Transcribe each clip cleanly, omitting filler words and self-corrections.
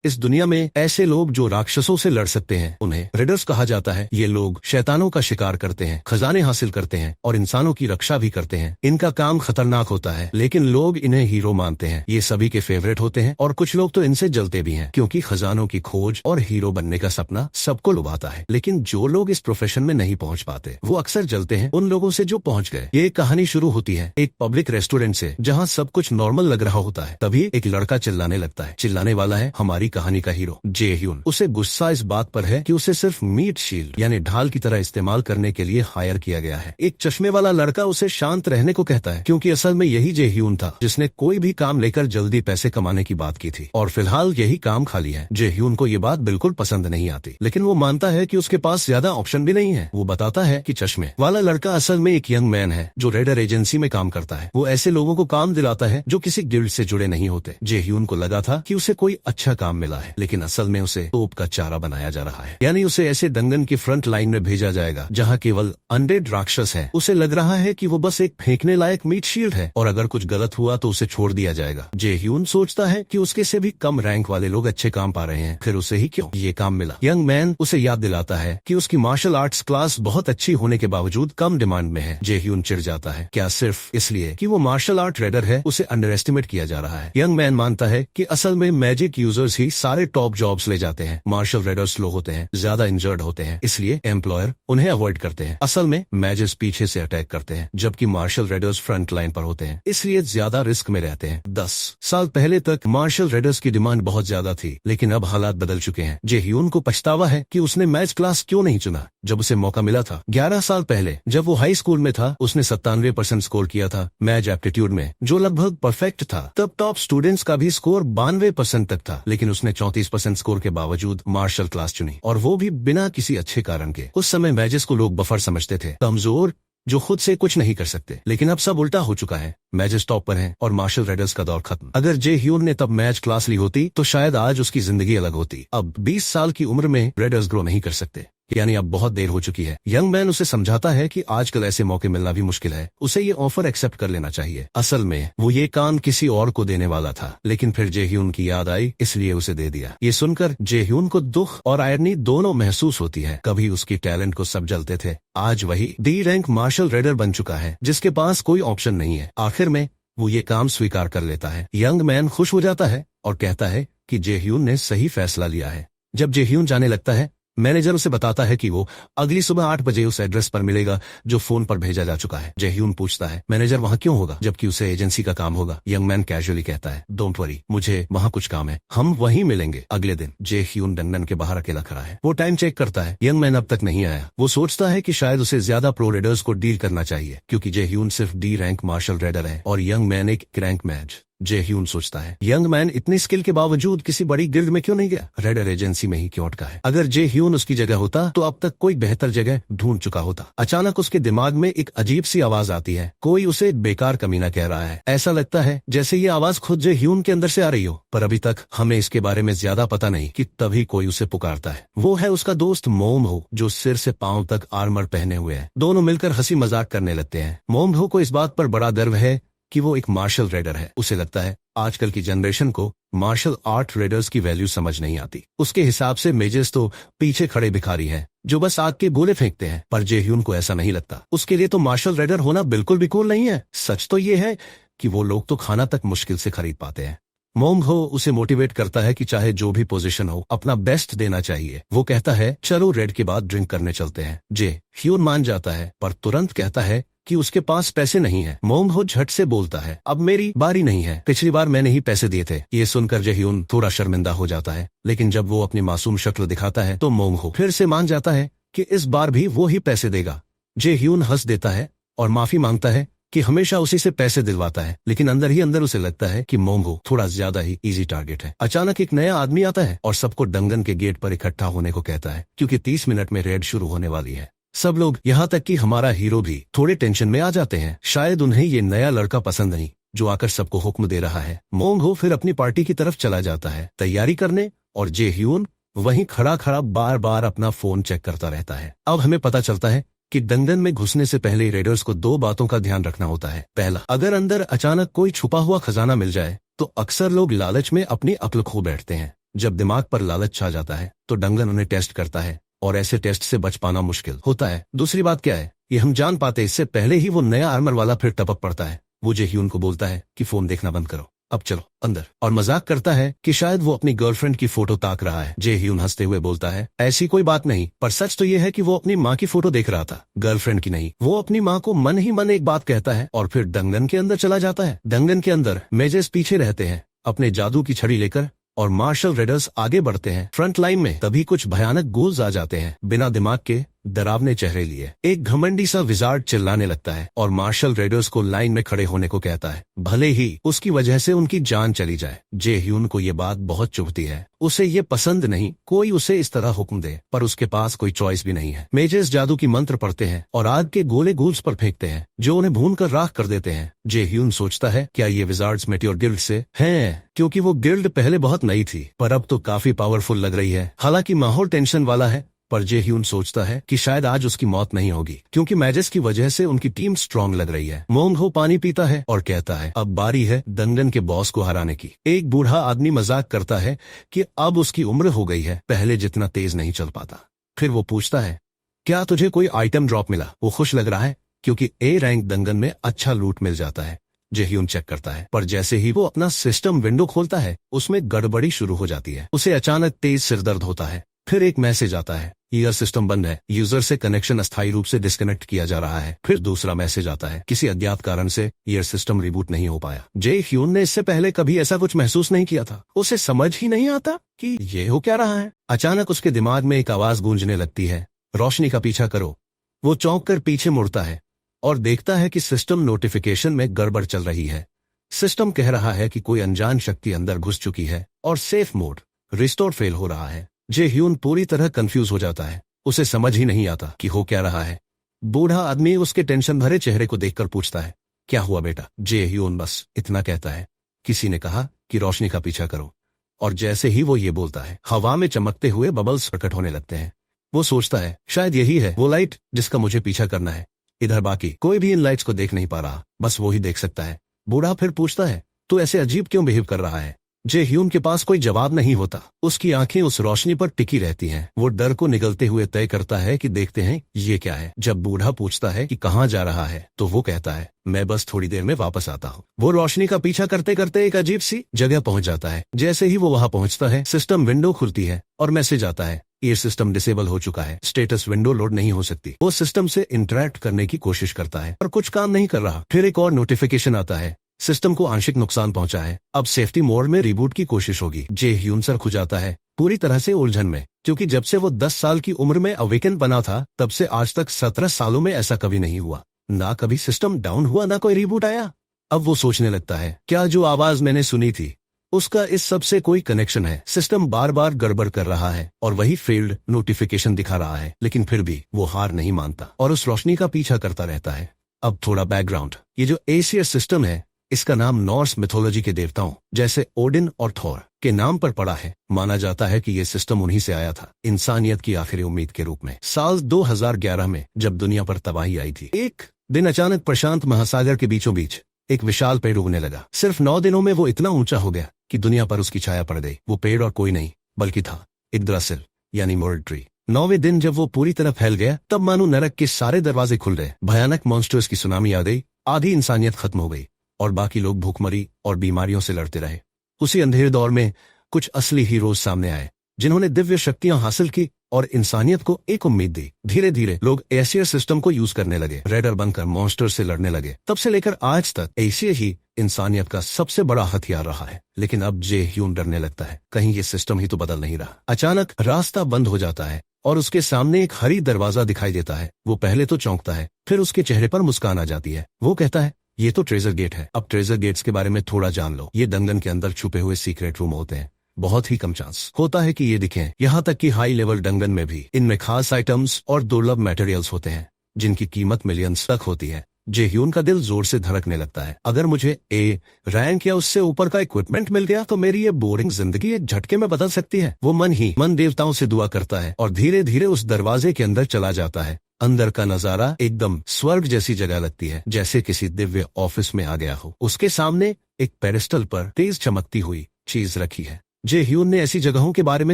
इस दुनिया में ऐसे लोग जो राक्षसों से लड़ सकते हैं उन्हें रेडर्स कहा जाता है। ये लोग शैतानों का शिकार करते हैं, खजाने हासिल करते हैं और इंसानों की रक्षा भी करते हैं। इनका काम खतरनाक होता है लेकिन लोग इन्हें हीरो मानते हैं। ये सभी के फेवरेट होते हैं और कुछ लोग तो इनसे जलते भी हैं क्योंकि खजानों की खोज और हीरो बनने का सपना सबको लुभाता है। लेकिन जो लोग इस प्रोफेशन में नहीं पहुंच पाते वो अक्सर जलते हैं उन लोगों से जो पहुंच गए। ये कहानी शुरू होती है एक पब्लिक रेस्टोरेंट से जहाँ सब कुछ नॉर्मल लग रहा होता है। तभी एक लड़का चिल्लाने लगता है। चिल्लाने वाला है हमारी कहानी का हीरो जे ह्यून। उसे गुस्सा इस बात पर है कि उसे सिर्फ मीट शील्ड यानी ढाल की तरह इस्तेमाल करने के लिए हायर किया गया है। एक चश्मे वाला लड़का उसे शांत रहने को कहता है क्योंकि असल में यही जे ह्यून था जिसने कोई भी काम लेकर जल्दी पैसे कमाने की बात की थी और फिलहाल यही काम खाली है। जे ह्यून को ये बात बिल्कुल पसंद नहीं आती लेकिन वो मानता है कि उसके पास ज्यादा ऑप्शन भी नहीं है। वो बताता है कि चश्मे वाला लड़का असल में एक यंग मैन है जो रेडर एजेंसी में काम करता है। वो ऐसे लोगों को काम दिलाता है जो किसी गिल्ड से जुड़े नहीं होते। जे ह्यून को लगा था कि उसे कोई अच्छा काम मिला है लेकिन असल में उसे तोप का चारा बनाया जा रहा है, यानी उसे ऐसे दंगन की फ्रंट लाइन में भेजा जाएगा जहां केवल अनडेड राक्षस है। उसे लग रहा है कि वो बस एक फेंकने लायक मीट शील्ड है और अगर कुछ गलत हुआ तो उसे छोड़ दिया जाएगा। जे ह्यून सोचता है कि उसके से भी कम रैंक वाले लोग अच्छे काम पा रहे हैं, फिर उसे ही क्यों ये काम मिला। यंग मैन उसे याद दिलाता है कि उसकी मार्शल आर्ट्स क्लास बहुत अच्छी होने के बावजूद कम डिमांड में है। जे ह्यून चिढ़ जाता है, क्या सिर्फ इसलिए कि वो मार्शल आर्ट रेडर है उसे अंडर एस्टिमेट किया जा रहा है। यंग मैन मानता है कि असल में मैजिक यूजर्स ही सारे टॉप जॉब्स ले जाते हैं। मार्शल रेडर्स स्लो होते हैं, ज्यादा इंजर्ड होते हैं, इसलिए एम्प्लॉयर उन्हें अवॉइड करते हैं। असल में मैजेस पीछे से अटैक करते हैं जबकि मार्शल रेडर्स फ्रंट लाइन पर होते हैं, इसलिए ज्यादा रिस्क में रहते हैं। 10 साल पहले तक मार्शल रेडर्स की डिमांड बहुत ज्यादा थी लेकिन अब हालात बदल चुके हैं। जे ह्यून को पछतावा है कि उसने मैच क्लास क्यों नहीं चुना जब उसे मौका मिला था। 11 साल पहले जब वो हाई स्कूल में था उसने 97% स्कोर किया था मैच एप्टीट्यूड में जो लगभग परफेक्ट था। तब टॉप स्टूडेंट्स का भी स्कोर 92% तक था लेकिन उसने 34% स्कोर के बावजूद मार्शल क्लास चुनी और वो भी बिना किसी अच्छे कारण के। उस समय मैजेस को लोग बफर समझते थे, कमजोर जो खुद से कुछ नहीं कर सकते, लेकिन अब सब उल्टा हो चुका है। मैजेस टॉप पर हैं और मार्शल रेडर्स का दौर खत्म। अगर जे ह्यून ने तब मैच क्लास ली होती तो शायद आज उसकी जिंदगी अलग होती। अब 20 साल की उम्र में रेडर्स ग्रो नहीं कर सकते, यानी अब बहुत देर हो चुकी है। यंग मैन उसे समझाता है कि आजकल ऐसे मौके मिलना भी मुश्किल है, उसे ये ऑफर एक्सेप्ट कर लेना चाहिए। असल में वो ये काम किसी और को देने वाला था लेकिन फिर जे ह्यून की याद आई इसलिए उसे दे दिया। ये सुनकर जे ह्यून को दुख और आयरनी दोनों महसूस होती है। कभी उसकी टैलेंट को सब जलते थे, आज वही डी रैंक मार्शल रेडर बन चुका है जिसके पास कोई ऑप्शन नहीं है। आखिर में वो ये काम स्वीकार कर लेता है। यंग मैन खुश हो जाता है और कहता है कि जे ह्यून ने सही फैसला लिया है। जब जे ह्यून जाने लगता है मैनेजर उसे बताता है कि वो अगली सुबह 8 बजे उस एड्रेस पर मिलेगा जो फोन पर भेजा जा चुका है। जे ह्यून पूछता है मैनेजर वहाँ क्यों होगा जबकि उसे एजेंसी का काम होगा। यंग मैन कैजुअली कहता है डोंट वरी, मुझे वहाँ कुछ काम है, हम वहीं मिलेंगे। अगले दिन जे ह्यून डंडन के बाहर अकेला खड़ा है। वो टाइम चेक करता है, यंग मैन अब तक नहीं आया। वो सोचता है कि शायद उसे ज्यादा प्रो रेडर्स को डील करना चाहिए क्योंकि जे ह्यून सिर्फ डी रैंक मार्शल रेडर है और यंग मैन एक रैंक मैच। जे ह्यून सोचता है यंग मैन इतनी स्किल के बावजूद किसी बड़ी गिल्ड में क्यों नहीं गया, रेडर एजेंसी में ही क्यों अटका है। अगर जे ह्यून उसकी जगह होता तो अब तक कोई बेहतर जगह ढूंढ चुका होता। अचानक उसके दिमाग में एक अजीब सी आवाज आती है, कोई उसे बेकार कमीना कह रहा है। ऐसा लगता है जैसे ये आवाज खुद जे ह्यून के अंदर से आ रही हो, पर अभी तक हमें इसके बारे में ज्यादा पता नहीं कि तभी कोई उसे पुकारता है। वो है उसका दोस्त मोमहो जो सिर से पांव तक आर्मर पहने हुए है। दोनों मिलकर हंसी मजाक करने लगते हैं। मोमहो को इस बात पर बड़ा गर्व है कि वो एक मार्शल रेडर है। उसे लगता है आजकल की जनरेशन को मार्शल आर्ट रेडर्स की वैल्यू समझ नहीं आती। उसके हिसाब से मेजेस तो पीछे खड़े भिखारी हैं जो बस आग के गोले फेंकते हैं, पर जे ह्यून को ऐसा नहीं लगता। उसके लिए तो मार्शल रेडर होना बिल्कुल भी कूल नहीं है। सच तो ये है कि वो लोग तो खाना तक मुश्किल से खरीद पाते हैं। मोमहो उसे मोटिवेट करता है कि चाहे जो भी पोजीशन हो अपना बेस्ट देना चाहिए। वो कहता है चलो रेड के बाद ड्रिंक करने चलते हैं। जे ह्यून मान जाता है पर तुरंत कहता है कि उसके पास पैसे नहीं है। मोमहो झट से बोलता है अब मेरी बारी नहीं है, पिछली बार मैंने ही पैसे दिए थे। ये सुनकर जे ह्यून थोड़ा शर्मिंदा हो जाता है लेकिन जब वो अपनी मासूम शक्ल दिखाता है तो मोमहो फिर से मान जाता है कि इस बार भी वो ही पैसे देगा। जे ह्यून हंस देता है और माफी मांगता है कि हमेशा उसी से पैसे दिलवाता है, लेकिन अंदर ही अंदर उसे लगता है कि मोमहो थोड़ा ज्यादा ही इजी टारगेट है। अचानक एक नया आदमी आता है और सबको डंगन के गेट पर इकट्ठा होने को कहता है क्योंकि 30 मिनट में रेड शुरू होने वाली है। सब लोग यहाँ तक कि हमारा हीरो भी थोड़े टेंशन में आ जाते हैं। शायद उन्हें ये नया लड़का पसंद नहीं जो आकर सबको हुक्म दे रहा है। मोमहो फिर अपनी पार्टी की तरफ चला जाता है तैयारी करने और जे ह्यून वहीं खड़ा खड़ा बार बार अपना फोन चेक करता रहता है। अब हमें पता चलता है कि डंगन में घुसने से पहले रेडर्स को 2 बातों का ध्यान रखना होता है। पहला, अगर अंदर अचानक कोई छुपा हुआ खजाना मिल जाए तो अक्सर लोग लालच में अपनी अक्ल खो बैठते हैं। जब दिमाग पर लालच छा जाता है तो डंगन उन्हें टेस्ट करता है और ऐसे टेस्ट से बच पाना मुश्किल होता है। दूसरी बात क्या है ये हम जान पाते इससे पहले ही वो नया आर्मर वाला फिर टपक पड़ता है। वो जे-hyun को बोलता है कि फोन देखना बंद करो, अब चलो अंदर, और मजाक करता है कि शायद वो अपनी गर्लफ्रेंड की फोटो ताक रहा है। जे-hyun हंसते हुए बोलता है ऐसी कोई बात नहीं, पर सच तो ये है कि वो अपनी माँ की फोटो देख रहा था, गर्लफ्रेंड की नहीं। वो अपनी माँ को मन ही मन एक बात कहता है और फिर डंगन के अंदर चला जाता है। डंगन के अंदर मेजेस पीछे रहते हैं अपने जादू की छड़ी लेकर और मार्शल रेडर्स आगे बढ़ते हैं फ्रंट लाइन में। तभी कुछ भयानक गोल्स आ जाते हैं बिना दिमाग के, डरावने चेहरे लिए। एक घमंडी सा विजार्ड चिल्लाने लगता है और मार्शल रेडर्स को लाइन में खड़े होने को कहता है, भले ही उसकी वजह से उनकी जान चली जाए। जे-hyun को ये बात बहुत चुभती है, उसे ये पसंद नहीं कोई उसे इस तरह हुक्म दे, पर उसके पास कोई चॉइस भी नहीं है। मेजेस जादू की मंत्र पढ़ते हैं और आग के गोले गोल्स पर फेंकते हैं जो उन्हें भून कर राख कर देते हैं। जे-hyun सोचता है क्या ये विजार्ड्स मेट्योर गिल्ड से हैं, क्योंकि वो गिल्ड पहले बहुत नई थी पर अब तो काफी पावरफुल लग रही है। हालांकि माहौल टेंशन वाला है, पर जे-hyun सोचता है कि शायद आज उसकी मौत नहीं होगी क्योंकि मैजेस की वजह से उनकी टीम स्ट्रांग लग रही है। मोंग-हो पानी पीता है और कहता है अब बारी है डंगन के बॉस को हराने की। एक बूढ़ा आदमी मजाक करता है कि अब उसकी उम्र हो गई है, पहले जितना तेज नहीं चल पाता। फिर वो पूछता है क्या तुझे कोई आइटम ड्रॉप मिला। वो खुश लग रहा है क्योंकि ए रैंक डंगन में अच्छा लूट मिल जाता है। जे-hyun चेक करता है, पर जैसे ही वो अपना सिस्टम विंडो खोलता है उसमें गड़बड़ी शुरू हो जाती है। उसे अचानक तेज सिरदर्द होता है। फिर एक मैसेज आता है, ईयर सिस्टम बंद है, यूजर से कनेक्शन अस्थायी रूप से डिस्कनेक्ट किया जा रहा है। फिर दूसरा मैसेज आता है, किसी अज्ञात कारण से ईयर सिस्टम रिबूट नहीं हो पाया। जे-hyun ने इससे पहले कभी ऐसा कुछ महसूस नहीं किया था, उसे समझ ही नहीं आता कि ये हो क्या रहा है। अचानक उसके दिमाग में एक आवाज गूंजने लगती है, रोशनी का पीछा करो। वो चौंक कर पीछे मुड़ता है और देखता है कि सिस्टम नोटिफिकेशन में गड़बड़ चल रही है। सिस्टम कह रहा है कि कोई अनजान शक्ति अंदर घुस चुकी है और सेफ मोड रिस्टोर फेल हो रहा है। जे-hyun पूरी तरह कंफ्यूज हो जाता है, उसे समझ ही नहीं आता कि हो क्या रहा है। बूढ़ा आदमी उसके टेंशन भरे चेहरे को देखकर पूछता है, क्या हुआ बेटा। जे-hyun बस इतना कहता है, किसी ने कहा कि रोशनी का पीछा करो, और जैसे ही वो ये बोलता है हवा में चमकते हुए बबल्स प्रकट होने लगते हैं। वो सोचता है शायद यही है वो लाइट जिसका मुझे पीछा करना है। इधर बाकी कोई भी इन लाइट्स को देख नहीं पा रहा, बस वो ही देख सकता है। बूढ़ा फिर पूछता है, तू ऐसे अजीब क्यों बिहेव कर रहा है। जे-hyun के पास कोई जवाब नहीं होता, उसकी आंखें उस रोशनी पर टिकी रहती हैं। वो डर को निगलते हुए तय करता है कि देखते हैं ये क्या है। जब बूढ़ा पूछता है कि कहाँ जा रहा है तो वो कहता है, मैं बस थोड़ी देर में वापस आता हूँ। वो रोशनी का पीछा करते करते एक अजीब सी जगह पहुंच जाता है। जैसे ही वो वहां पहुंचता है सिस्टम विंडो खुलती है और मैसेज आता है, ये सिस्टम डिसेबल हो चुका है, स्टेटस विंडो लोड नहीं हो सकती। वो सिस्टम से इंटरेक्ट करने की कोशिश करता है पर कुछ काम नहीं कर रहा। फिर एक और नोटिफिकेशन आता है, सिस्टम को आंशिक नुकसान पहुंचा है, अब सेफ्टी मोड में रिबूट की कोशिश होगी। जे-hyun सर खुजाता है पूरी तरह से उलझन में, क्योंकि जब से वो 10 साल की उम्र में अवेकन बना था तब से आज तक 17 सालों में ऐसा कभी नहीं हुआ। ना कभी सिस्टम डाउन हुआ ना कोई रिबूट आया। अब वो सोचने लगता है, क्या जो आवाज मैंने सुनी थी उसका इस सब से कोई कनेक्शन है। सिस्टम बार बार गड़बड़ कर रहा है और वही फेल्ड नोटिफिकेशन दिखा रहा है, लेकिन फिर भी वो हार नहीं मानता और उस रोशनी का पीछा करता रहता है। अब थोड़ा बैकग्राउंड, ये जो एशियर सिस्टम है इसका नाम नॉर्स मिथोलॉजी के देवताओं जैसे ओडिन और थोर के नाम पर पड़ा है। माना जाता है कि ये सिस्टम उन्हीं से आया था, इंसानियत की आखिरी उम्मीद के रूप में। साल 2011 में जब दुनिया पर तबाही आई थी, एक दिन अचानक प्रशांत महासागर के बीचों बीच एक विशाल पेड़ उगने लगा। सिर्फ 9 दिनों में वो इतना ऊंचा हो गया कि दुनिया पर उसकी छाया पड़ गई। वो पेड़ और कोई नहीं बल्कि था इग्द्रासिल यानी मोर्ड ट्री। 9वें दिन जब वो पूरी तरह फैल गया तब मानो नरक के सारे दरवाजे खुल गए। भयानक मॉन्स्टर्स की सुनामी आ गई, आधी इंसानियत खत्म हो गई और बाकी लोग भूखमरी और बीमारियों से लड़ते रहे। उसी अंधेरे दौर में कुछ असली हीरोज सामने आए जिन्होंने दिव्य शक्तियां हासिल की और इंसानियत को एक उम्मीद दी। धीरे धीरे लोग एशियर सिस्टम को यूज करने लगे, रेडर बनकर मॉन्स्टर से लड़ने लगे। तब से लेकर आज तक एशिया ही इंसानियत का सबसे बड़ा हथियार रहा है। लेकिन अब जे-hyun डरने लगता है, कहीं ये सिस्टम ही तो बदल नहीं रहा। अचानक रास्ता बंद हो जाता है और उसके सामने एक हरी दरवाजा दिखाई देता है। वो पहले तो चौंकता है, फिर उसके चेहरे पर मुस्कान आ जाती है। वो कहता है, ये तो ट्रेजर गेट है। अब ट्रेजर गेट्स के बारे में थोड़ा जान लो। ये डंगन के अंदर छुपे हुए सीक्रेट रूम होते हैं। बहुत ही कम चांस होता है कि ये दिखें, यहाँ तक कि हाई लेवल डंगन में भी इनमें खास आइटम्स और दुर्लभ मटेरियल्स होते हैं जिनकी कीमत मिलियंस तक होती है। जे-hyun का दिल जोर से धड़कने लगता है। अगर मुझे ए रैंक या उससे ऊपर का इक्विपमेंट मिल गया तो मेरी ये बोरिंग जिंदगी एक झटके में बदल सकती है। वो मन ही मन देवताओं से दुआ करता है और धीरे धीरे उस दरवाजे के अंदर चला जाता है। अंदर का नजारा एकदम स्वर्ग जैसी जगह लगती है, जैसे किसी दिव्य ऑफिस में आ गया हो। उसके सामने एक पेडेस्टल पर तेज चमकती हुई चीज रखी है। जे ह्यून ने ऐसी जगहों के बारे में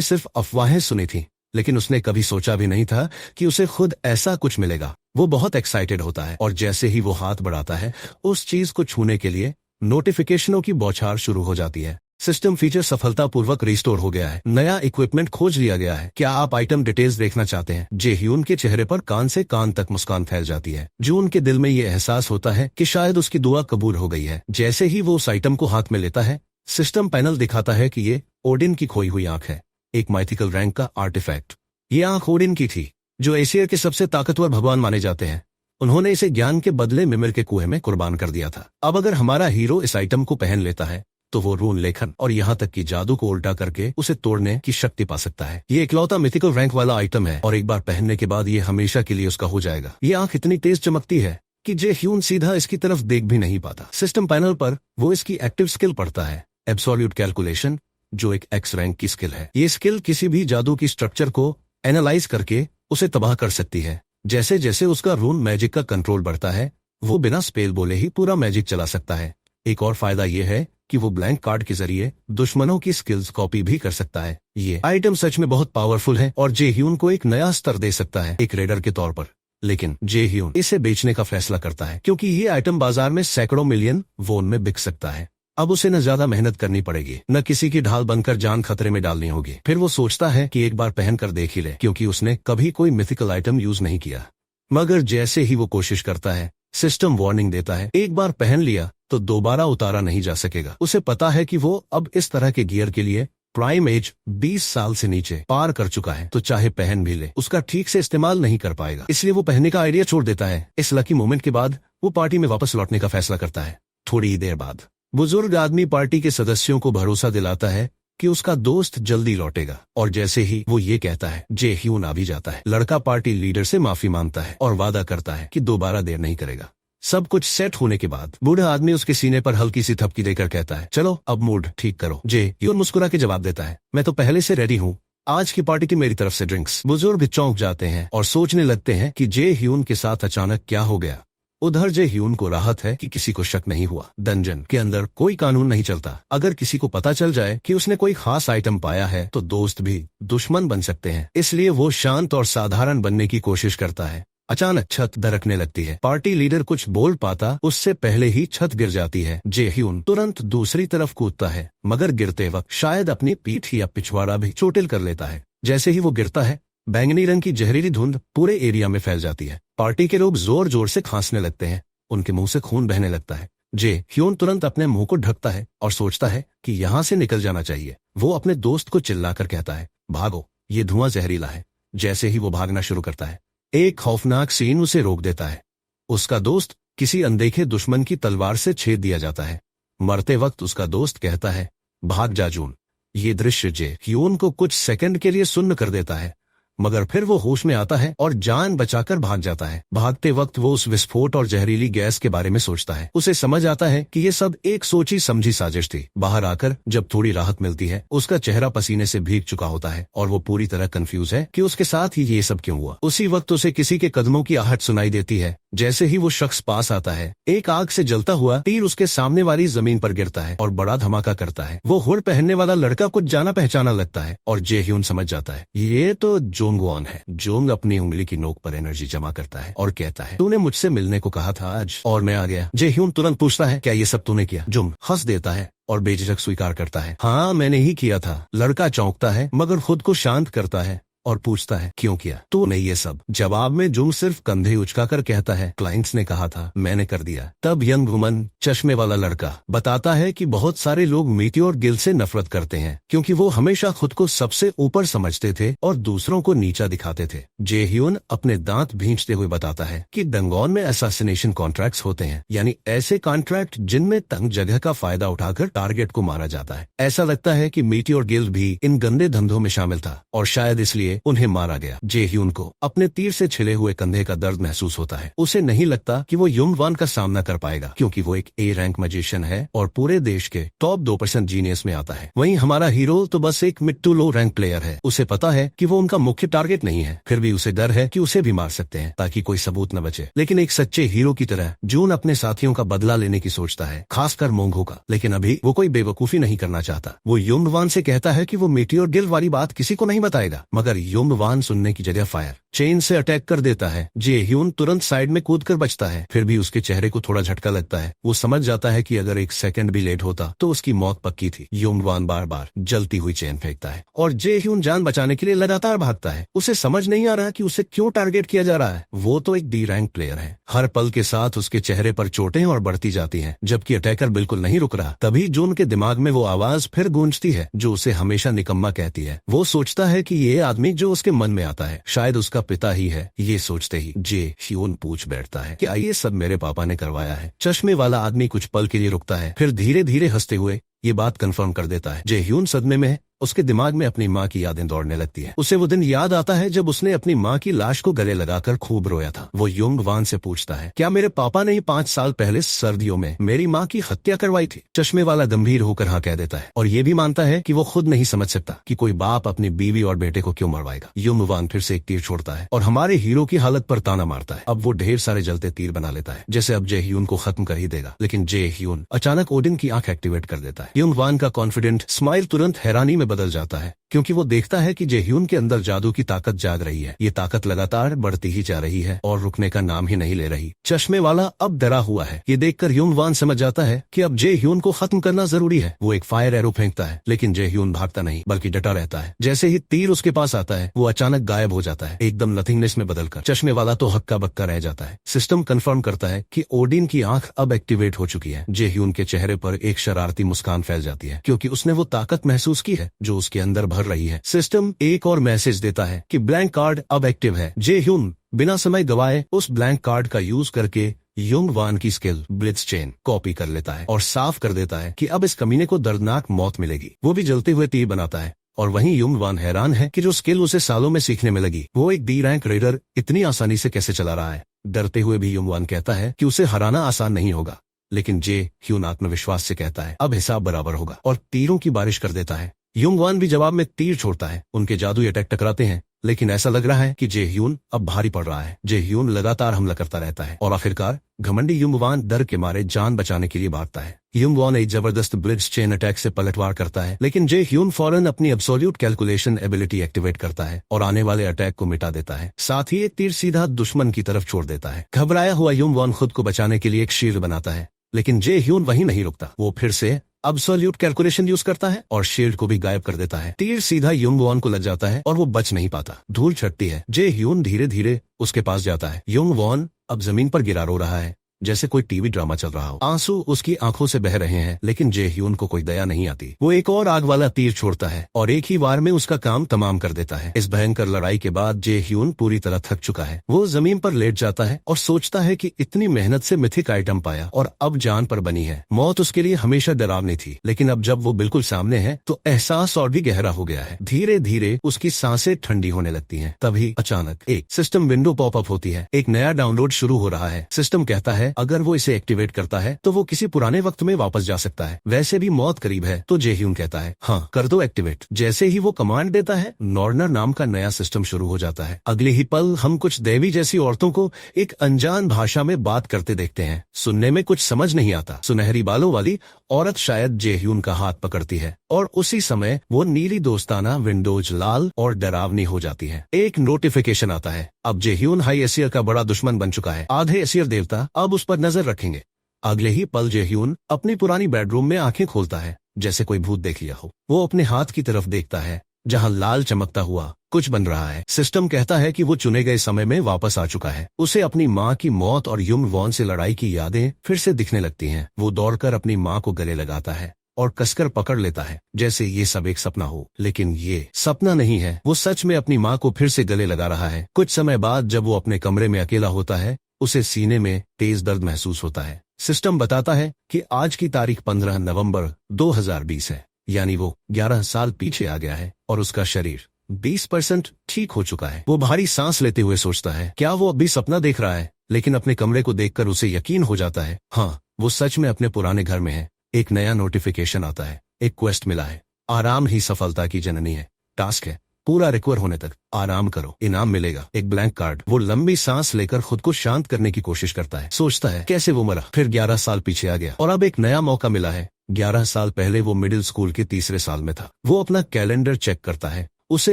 सिर्फ अफवाहें सुनी थी, लेकिन उसने कभी सोचा भी नहीं था कि उसे खुद ऐसा कुछ मिलेगा। वो बहुत एक्साइटेड होता है और जैसे ही वो हाथ बढ़ाता है उस चीज को छूने के लिए, नोटिफिकेशनों की बौछार शुरू हो जाती है। सिस्टम फीचर सफलतापूर्वक रिस्टोर हो गया है। नया इक्विपमेंट खोज लिया गया है। क्या आप आइटम डिटेल्स देखना चाहते हैं? जे ह्यून के चेहरे पर कान से कान तक मुस्कान फैल जाती है। जून के दिल में ये एहसास होता है कि शायद उसकी दुआ कबूल हो गई है। जैसे ही वो उस आइटम को हाथ में लेता है, सिस्टम पैनल दिखाता है कि ये ओडिन की खोई हुई आंख है, एक माइथिकल रैंक का आर्टिफैक्ट। ये आंख ओडिन की थी, जो एशिया के सबसे ताकतवर भगवान माने जाते हैं। उन्होंने इसे ज्ञान के बदले मिमिर के कुएं में कुर्बान कर दिया था। अब अगर हमारा हीरो इस आइटम को पहन लेता है तो वो रून लेखन और यहाँ तक कि जादू को उल्टा करके उसे तोड़ने की शक्ति पा सकता है। ये इकलौता मिथिकल रैंक वाला आइटम है और एक बार पहनने के बाद ये हमेशा के लिए उसका हो जाएगा। ये आंख इतनी तेज चमकती है कि जे ह्यून सीधा इसकी तरफ देख भी नहीं पाता। सिस्टम पैनल पर वो इसकी एक्टिव स्किल पढ़ता है, एब्सोल्यूट कैलकुलेशन, जो एक एक्स रैंक की स्किल है। ये स्किल किसी भी जादू की स्ट्रक्चर को एनालाइज करके उसे तबाह कर सकती है। जैसे जैसे उसका रून मैजिक का कंट्रोल बढ़ता है, वो बिना स्पेल बोले ही पूरा मैजिक चला सकता है। एक और फायदा ये है कि वो ब्लैंक कार्ड के जरिए दुश्मनों की स्किल्स कॉपी भी कर सकता है। ये आइटम सच में बहुत पावरफुल है और जे ह्यून को एक नया स्तर दे सकता है एक रेडर के तौर पर। लेकिन जे ह्यून इसे बेचने का फैसला करता है क्योंकि ये आइटम बाजार में सैकड़ों मिलियन वोन में बिक सकता है। अब उसे न ज्यादा मेहनत करनी पड़ेगी, न किसी की ढाल बनकर जान खतरे में डालनी होगी। फिर वो सोचता है कि एक बार पहन कर देख ही ले, क्योंकि उसने कभी कोई मिथिकल आइटम यूज नहीं किया। मगर जैसे ही वो कोशिश करता है, सिस्टम वार्निंग देता है, एक बार पहन लिया तो दोबारा उतारा नहीं जा सकेगा। उसे पता है कि वो अब इस तरह के गियर के लिए प्राइम एज 20 साल से नीचे पार कर चुका है, तो चाहे पहन भी ले उसका ठीक से इस्तेमाल नहीं कर पाएगा। इसलिए वो पहनने का आइडिया छोड़ देता है। इस लकी मोमेंट के बाद वो पार्टी में वापस लौटने का फैसला करता है। थोड़ी ही देर बाद बुजुर्ग आदमी पार्टी के सदस्यों को भरोसा दिलाता है कि उसका दोस्त जल्दी लौटेगा और जैसे ही वो ये कहता है, जे ह्यून आ भी जाता है। लड़का पार्टी लीडर से माफी मांगता है और वादा करता है कि दोबारा देर नहीं करेगा। सब कुछ सेट होने के बाद बूढ़ा आदमी उसके सीने पर हल्की सी थपकी देकर कहता है, चलो अब मूड ठीक करो। जे ह्यून मुस्कुरा के जवाब देता है, मैं तो पहले से रेडी हूँ, आज की पार्टी की मेरी तरफ से ड्रिंक्स। बुजुर्ग चौंक जाते हैं और सोचने लगते हैं कि जे ह्यून के साथ अचानक क्या हो गया। उधर जे ह्यून को राहत है कि किसी को शक नहीं हुआ। डंजन के अंदर कोई कानून नहीं चलता। अगर किसी को पता चल जाए कि उसने कोई खास आइटम पाया है तो दोस्त भी दुश्मन बन सकते हैं। इसलिए वो शांत और साधारण बनने की कोशिश करता है। अचानक छत दरकने लगती है। पार्टी लीडर कुछ बोल पाता उससे पहले ही छत गिर जाती है। जे ह्यून तुरंत दूसरी तरफ कूदता है, मगर गिरते वक्त शायद अपनी पीठ या पिछवाड़ा भी चोटिल कर लेता है। जैसे ही वो गिरता है, बैंगनी रंग की जहरीली धुंध पूरे एरिया में फैल जाती है। पार्टी के लोग जोर जोर से खांसने लगते हैं, उनके मुंह से खून बहने लगता है। जे ह्यून तुरंत अपने मुंह को ढकता है और सोचता है कि यहाँ से निकल जाना चाहिए। वो अपने दोस्त को चिल्लाकर कहता है, भागो, ये धुआं जहरीला है। जैसे ही वो भागना शुरू करता है, एक खौफनाक सीन उसे रोक देता है। उसका दोस्त किसी अनदेखे दुश्मन की तलवार से छेद दिया जाता है। मरते वक्त उसका दोस्त कहता है, भाग जा जून। ये दृश्य जे ह्यून को कुछ सेकंड के लिए सुन्न कर देता है, मगर फिर वो होश में आता है और जान बचाकर भाग जाता है। भागते वक्त वो उस विस्फोट और जहरीली गैस के बारे में सोचता है। उसे समझ आता है कि ये सब एक सोची समझी साजिश थी। बाहर आकर जब थोड़ी राहत मिलती है, उसका चेहरा पसीने से भीग चुका होता है और वो पूरी तरह कंफ्यूज है कि उसके साथ ही ये सब क्यों हुआ। उसी वक्त उसे किसी के कदमों की आहट सुनाई देती है। जैसे ही वो शख्स पास आता है, एक आग से जलता हुआ तीर उसके सामने वाली जमीन पर गिरता है और बड़ा धमाका करता है। वो हुड पहनने वाला लड़का कुछ जाना पहचाना लगता है और जे ह्यून समझ जाता है ये तो जोंगवॉन है। जोंग अपनी उंगली की नोक पर एनर्जी जमा करता है और कहता है, तूने मुझसे मिलने को कहा था आज और मैं आ गया। जे ह्यून तुरंत पूछता है, क्या ये सब तूने किया? जोंग हंस देता है और बेझिझक स्वीकार करता है, हाँ मैंने ही किया था। लड़का चौंकता है मगर खुद को शांत करता है और पूछता है, क्यों किया तूने ये सब? जवाब में जुंग सिर्फ कंधे उचकाकर कहता है, क्लाइंट्स ने कहा था, मैंने कर दिया। तब यंग वुमन, चश्मे वाला लड़का, बताता है कि बहुत सारे लोग मीटियोर गिल से नफरत करते हैं क्योंकि वो हमेशा खुद को सबसे ऊपर समझते थे और दूसरों को नीचा दिखाते थे। जे ह्यून अपने दांत भींचते हुए बताता है कि डंगॉन में असैसिनेशन कॉन्ट्रैक्ट्स होते हैं, यानी ऐसे कॉन्ट्रैक्ट जिनमें तंग जगह का फायदा उठाकर टारगेट को मारा जाता है। ऐसा लगता है कि मीटियोर गिल्ड भी इन गंदे धंधों में शामिल था और शायद इसलिए लिए उन्हें मारा गया। जे-ह्यून को अपने तीर से छिले हुए कंधे का दर्द महसूस होता है। उसे नहीं लगता कि वो युंग-वान का सामना कर पाएगा, क्योंकि वो एक ए रैंक मैजिशियन है और पूरे देश के टॉप 2% जीनियस में आता है। वहीं हमारा हीरो तो बस एक mid to low rank player है। उसे पता है कि वो उनका मुख्य टारगेट नहीं है, फिर भी उसे डर है कि उसे भी मार सकते हैं ताकि कोई सबूत न बचे। लेकिन एक सच्चे हीरो की तरह जून अपने साथियों का बदला लेने की सोचता है, खासकर मोंगो का। लेकिन अभी वो कोई बेवकूफी नहीं करना चाहता। वो युंग-वान से कहता है कि वो मीटियोर गिल्ड वाली बात किसी को नहीं बताएगा, मगर युंग-वान सुनने की जगह फायर चेन से अटैक कर देता है। जे-ह्यून तुरंत साइड में कूदकर बचता है, फिर भी उसके चेहरे को थोड़ा झटका लगता है। वो समझ जाता है कि अगर एक सेकंड भी लेट होता तो उसकी मौत पक्की थी। युंग-वान बार बार जलती हुई चेन फेंकता है और जे-ह्यून जान बचाने के लिए लगातार भागता है। उसे समझ नहीं आ रहा कि उसे क्यों टारगेट किया जा रहा है। वो तो एक डी रैंक प्लेयर है। हर पल के साथ उसके चेहरे पर चोटें और बढ़ती जाती हैं, जबकि अटैकर बिल्कुल नहीं रुक रहा। तभी जून के दिमाग में वो आवाज फिर गूंजती है जो उसे हमेशा निकम्मा कहती है। वो सोचता है कि ये आदमी जो उसके मन में आता है शायद उसका पिता ही है। ये सोचते ही जे-ह्यून पूछ बैठता है कि ये सब मेरे पापा ने करवाया है। चश्मे वाला आदमी कुछ पल के लिए रुकता है, फिर धीरे धीरे हंसते हुए ये बात कंफर्म कर देता है। जे-ह्यून सदमे में है। उसके दिमाग में अपनी माँ की यादें दौड़ने लगती है। उसे वो दिन याद आता है जब उसने अपनी माँ की लाश को गले लगाकर खूब रोया था। वो युंग-वान से पूछता है, क्या मेरे पापा ने 5 साल पहले सर्दियों में मेरी माँ की हत्या करवाई थी? चश्मे वाला गंभीर होकर हाँ कह देता है और ये भी मानता है कि वो खुद नहीं समझ सकता कि कोई बाप अपनी बीवी और बेटे को क्यों मरवाएगा। युंग-वान फिर से एक तीर छोड़ता है और हमारे हीरो की हालत पर ताना मारता है। अब वो ढेर सारे जलते तीर बना लेता है, जैसे अब जे-ह्यून को खत्म कर ही देगा। लेकिन जे-ह्यून अचानक ओडिन की आंख एक्टिवेट कर देता है। युंग-वान का कॉन्फिडेंट स्माइल तुरंत हैरानी में बदल जाता है, क्योंकि वो देखता है कि जे-ह्यून के अंदर जादू की ताकत जाग रही है। ये ताकत लगातार बढ़ती ही जा रही है और रुकने का नाम ही नहीं ले रही। चश्मे वाला अब डरा हुआ है। ये देखकर युंग-वान समझ जाता है कि अब जे-ह्यून को खत्म करना जरूरी है। वो एक फायर एरो फेंकता है, लेकिन जे-ह्यून भागता नहीं बल्कि डटा रहता है। जैसे ही तीर उसके पास आता है वो अचानक गायब हो जाता है, एकदम नथिंगनेस में बदलकर। चश्मे वाला तो हक्का बक्का रह जाता है। सिस्टम कंफर्म करता है कि ओडिन की आंख अब एक्टिवेट हो चुकी है। जे-ह्यून के चेहरे पर एक शरारती मुस्कान फैल जाती है, क्योंकि उसने वो ताकत महसूस की है जो उसके अंदर भर रही है। सिस्टम एक और मैसेज देता है कि ब्लैंक कार्ड अब एक्टिव है। जे-ह्यून बिना समय गवाए उस ब्लैंक कार्ड का यूज करके युंग-वान की स्किल ब्लिट्ज चेन कॉपी कर लेता है और साफ कर देता है कि अब इस कमीने को दर्दनाक मौत मिलेगी। वो भी जलते हुए तीर बनाता है और वहीं युंग-वान हैरान है कि जो स्किल उसे सालों में सीखने में लगी वो एक डी रैंक रेडर इतनी आसानी से कैसे चला रहा है। डरते हुए भी युंग-वान कहता है कि उसे हराना आसान नहीं होगा, लेकिन जे-ह्यून आत्मविश्वास से कहता है अब हिसाब बराबर होगा और तीरों की बारिश कर देता है। युंग-वान भी जवाब में तीर छोड़ता है। उनके जादुई अटैक टकराते हैं, लेकिन ऐसा लग रहा है कि जे-ह्यून अब भारी पड़ रहा है। जे-ह्यून लगातार हमला करता रहता है और आखिरकार घमंडी युंग-वान डर के मारे जान बचाने के लिए भागता है। युंग-वान एक जबरदस्त ब्लिट्ज चेन अटैक से पलटवार करता है, लेकिन जे-ह्यून फौरन अपनी एब्सोल्यूट कैलकुलेशन एबिलिटी एक्टिवेट करता है और आने वाले अटैक को मिटा देता है। साथ ही एक तीर सीधा दुश्मन की तरफ छोड़ देता है। घबराया हुआ युंग-वान खुद को बचाने के लिए एक शील्ड बनाता है, लेकिन जे-ह्यून वहीं नहीं रुकता। वो फिर से एब्सोल्यूट कैलकुलेशन यूज करता है और शील्ड को भी गायब कर देता है। तीर सीधा युंग-वान को लग जाता है और वो बच नहीं पाता। धूल छटती है। जे-ह्यून धीरे धीरे उसके पास जाता है। युंग-वान अब जमीन पर गिरा रो रहा है, जैसे कोई टीवी ड्रामा चल रहा हो। आंसू उसकी आंखों से बह रहे हैं, लेकिन जे-ह्यून को कोई दया नहीं आती। वो एक और आग वाला तीर छोड़ता है और एक ही वार में उसका काम तमाम कर देता है। इस भयंकर लड़ाई के बाद जे-ह्यून पूरी तरह थक चुका है। वो जमीन पर लेट जाता है और सोचता है कि इतनी मेहनत से मिथिक आइटम पाया और अब जान पर बनी है। मौत उसके लिए हमेशा डरावनी थी, लेकिन अब जब वो बिल्कुल सामने है तो एहसास और भी गहरा हो गया है। धीरे धीरे उसकी सांसें ठंडी होने लगती हैं। तभी अचानक एक सिस्टम विंडो पॉपअप होती है। एक नया डाउनलोड शुरू हो रहा है। सिस्टम कहता है अगर वो इसे एक्टिवेट करता है तो वो किसी पुराने वक्त में वापस जा सकता है। वैसे भी मौत करीब है। तो जे-ह्यून कहता है हाँ कर दो एक्टिवेट। जैसे ही वो कमांड देता है नॉर्नर नाम का नया सिस्टम शुरू हो जाता है। अगले ही पल हम कुछ देवी जैसी औरतों को एक अनजान भाषा में बात करते देखते हैं। सुनने में कुछ समझ नहीं आता। सुनहरी बालों वाली औरत शायद जे-ह्यून का हाथ पकड़ती है और उसी समय वो नीली दोस्ताना विंडोज लाल और डरावनी हो जाती है। एक नोटिफिकेशन आता है। अब जे-ह्यून हाई एसियर का बड़ा दुश्मन बन चुका है। आधे एसियर देवता अब उस पर नजर रखेंगे। अगले ही पल जे-ह्यून अपनी पुरानी बेडरूम में आंखें खोलता है, जैसे कोई भूत देख लिया हो। वो अपने हाथ की तरफ देखता है जहां लाल चमकता हुआ कुछ बन रहा है। सिस्टम कहता है कि वो चुने गए समय में वापस आ चुका है। उसे अपनी माँ की मौत और युंग-वान से लड़ाई की यादें फिर से दिखने लगती हैं। वो दौड़कर अपनी माँ को गले लगाता है और कसकर पकड़ लेता है, जैसे ये सब एक सपना हो। लेकिन ये सपना नहीं है। वो सच में अपनी माँ को फिर से गले लगा रहा है। कुछ समय बाद जब वो अपने कमरे में अकेला होता है उसे सीने में तेज दर्द महसूस होता है। सिस्टम बताता है कि आज की तारीख 15 नवंबर 2020 है, यानी वो 11 साल पीछे आ गया है और उसका शरीर 20% ठीक हो चुका है। वो भारी सांस लेते हुए सोचता है, क्या वो अभी सपना देख रहा है? लेकिन अपने कमरे को देखकर उसे यकीन हो जाता है, हाँ, वो सच में अपने पुराने घर में है। एक नया नोटिफिकेशन आता है, एक क्वेस्ट मिला है। आराम ही सफलता की जननी है। टास्क है, पूरा रिकवर होने तक आराम करो, इनाम मिलेगा, एक ब्लैंक कार्ड। वो लंबी सांस लेकर खुद को शांत करने की कोशिश करता है। सोचता है, कैसे वो मरा? फिर 11 साल पीछे आ गया और अब एक नया मौका मिला है। 11 साल पहले वो मिडिल स्कूल के तीसरे साल में था। वो अपना कैलेंडर चेक करता है। उसे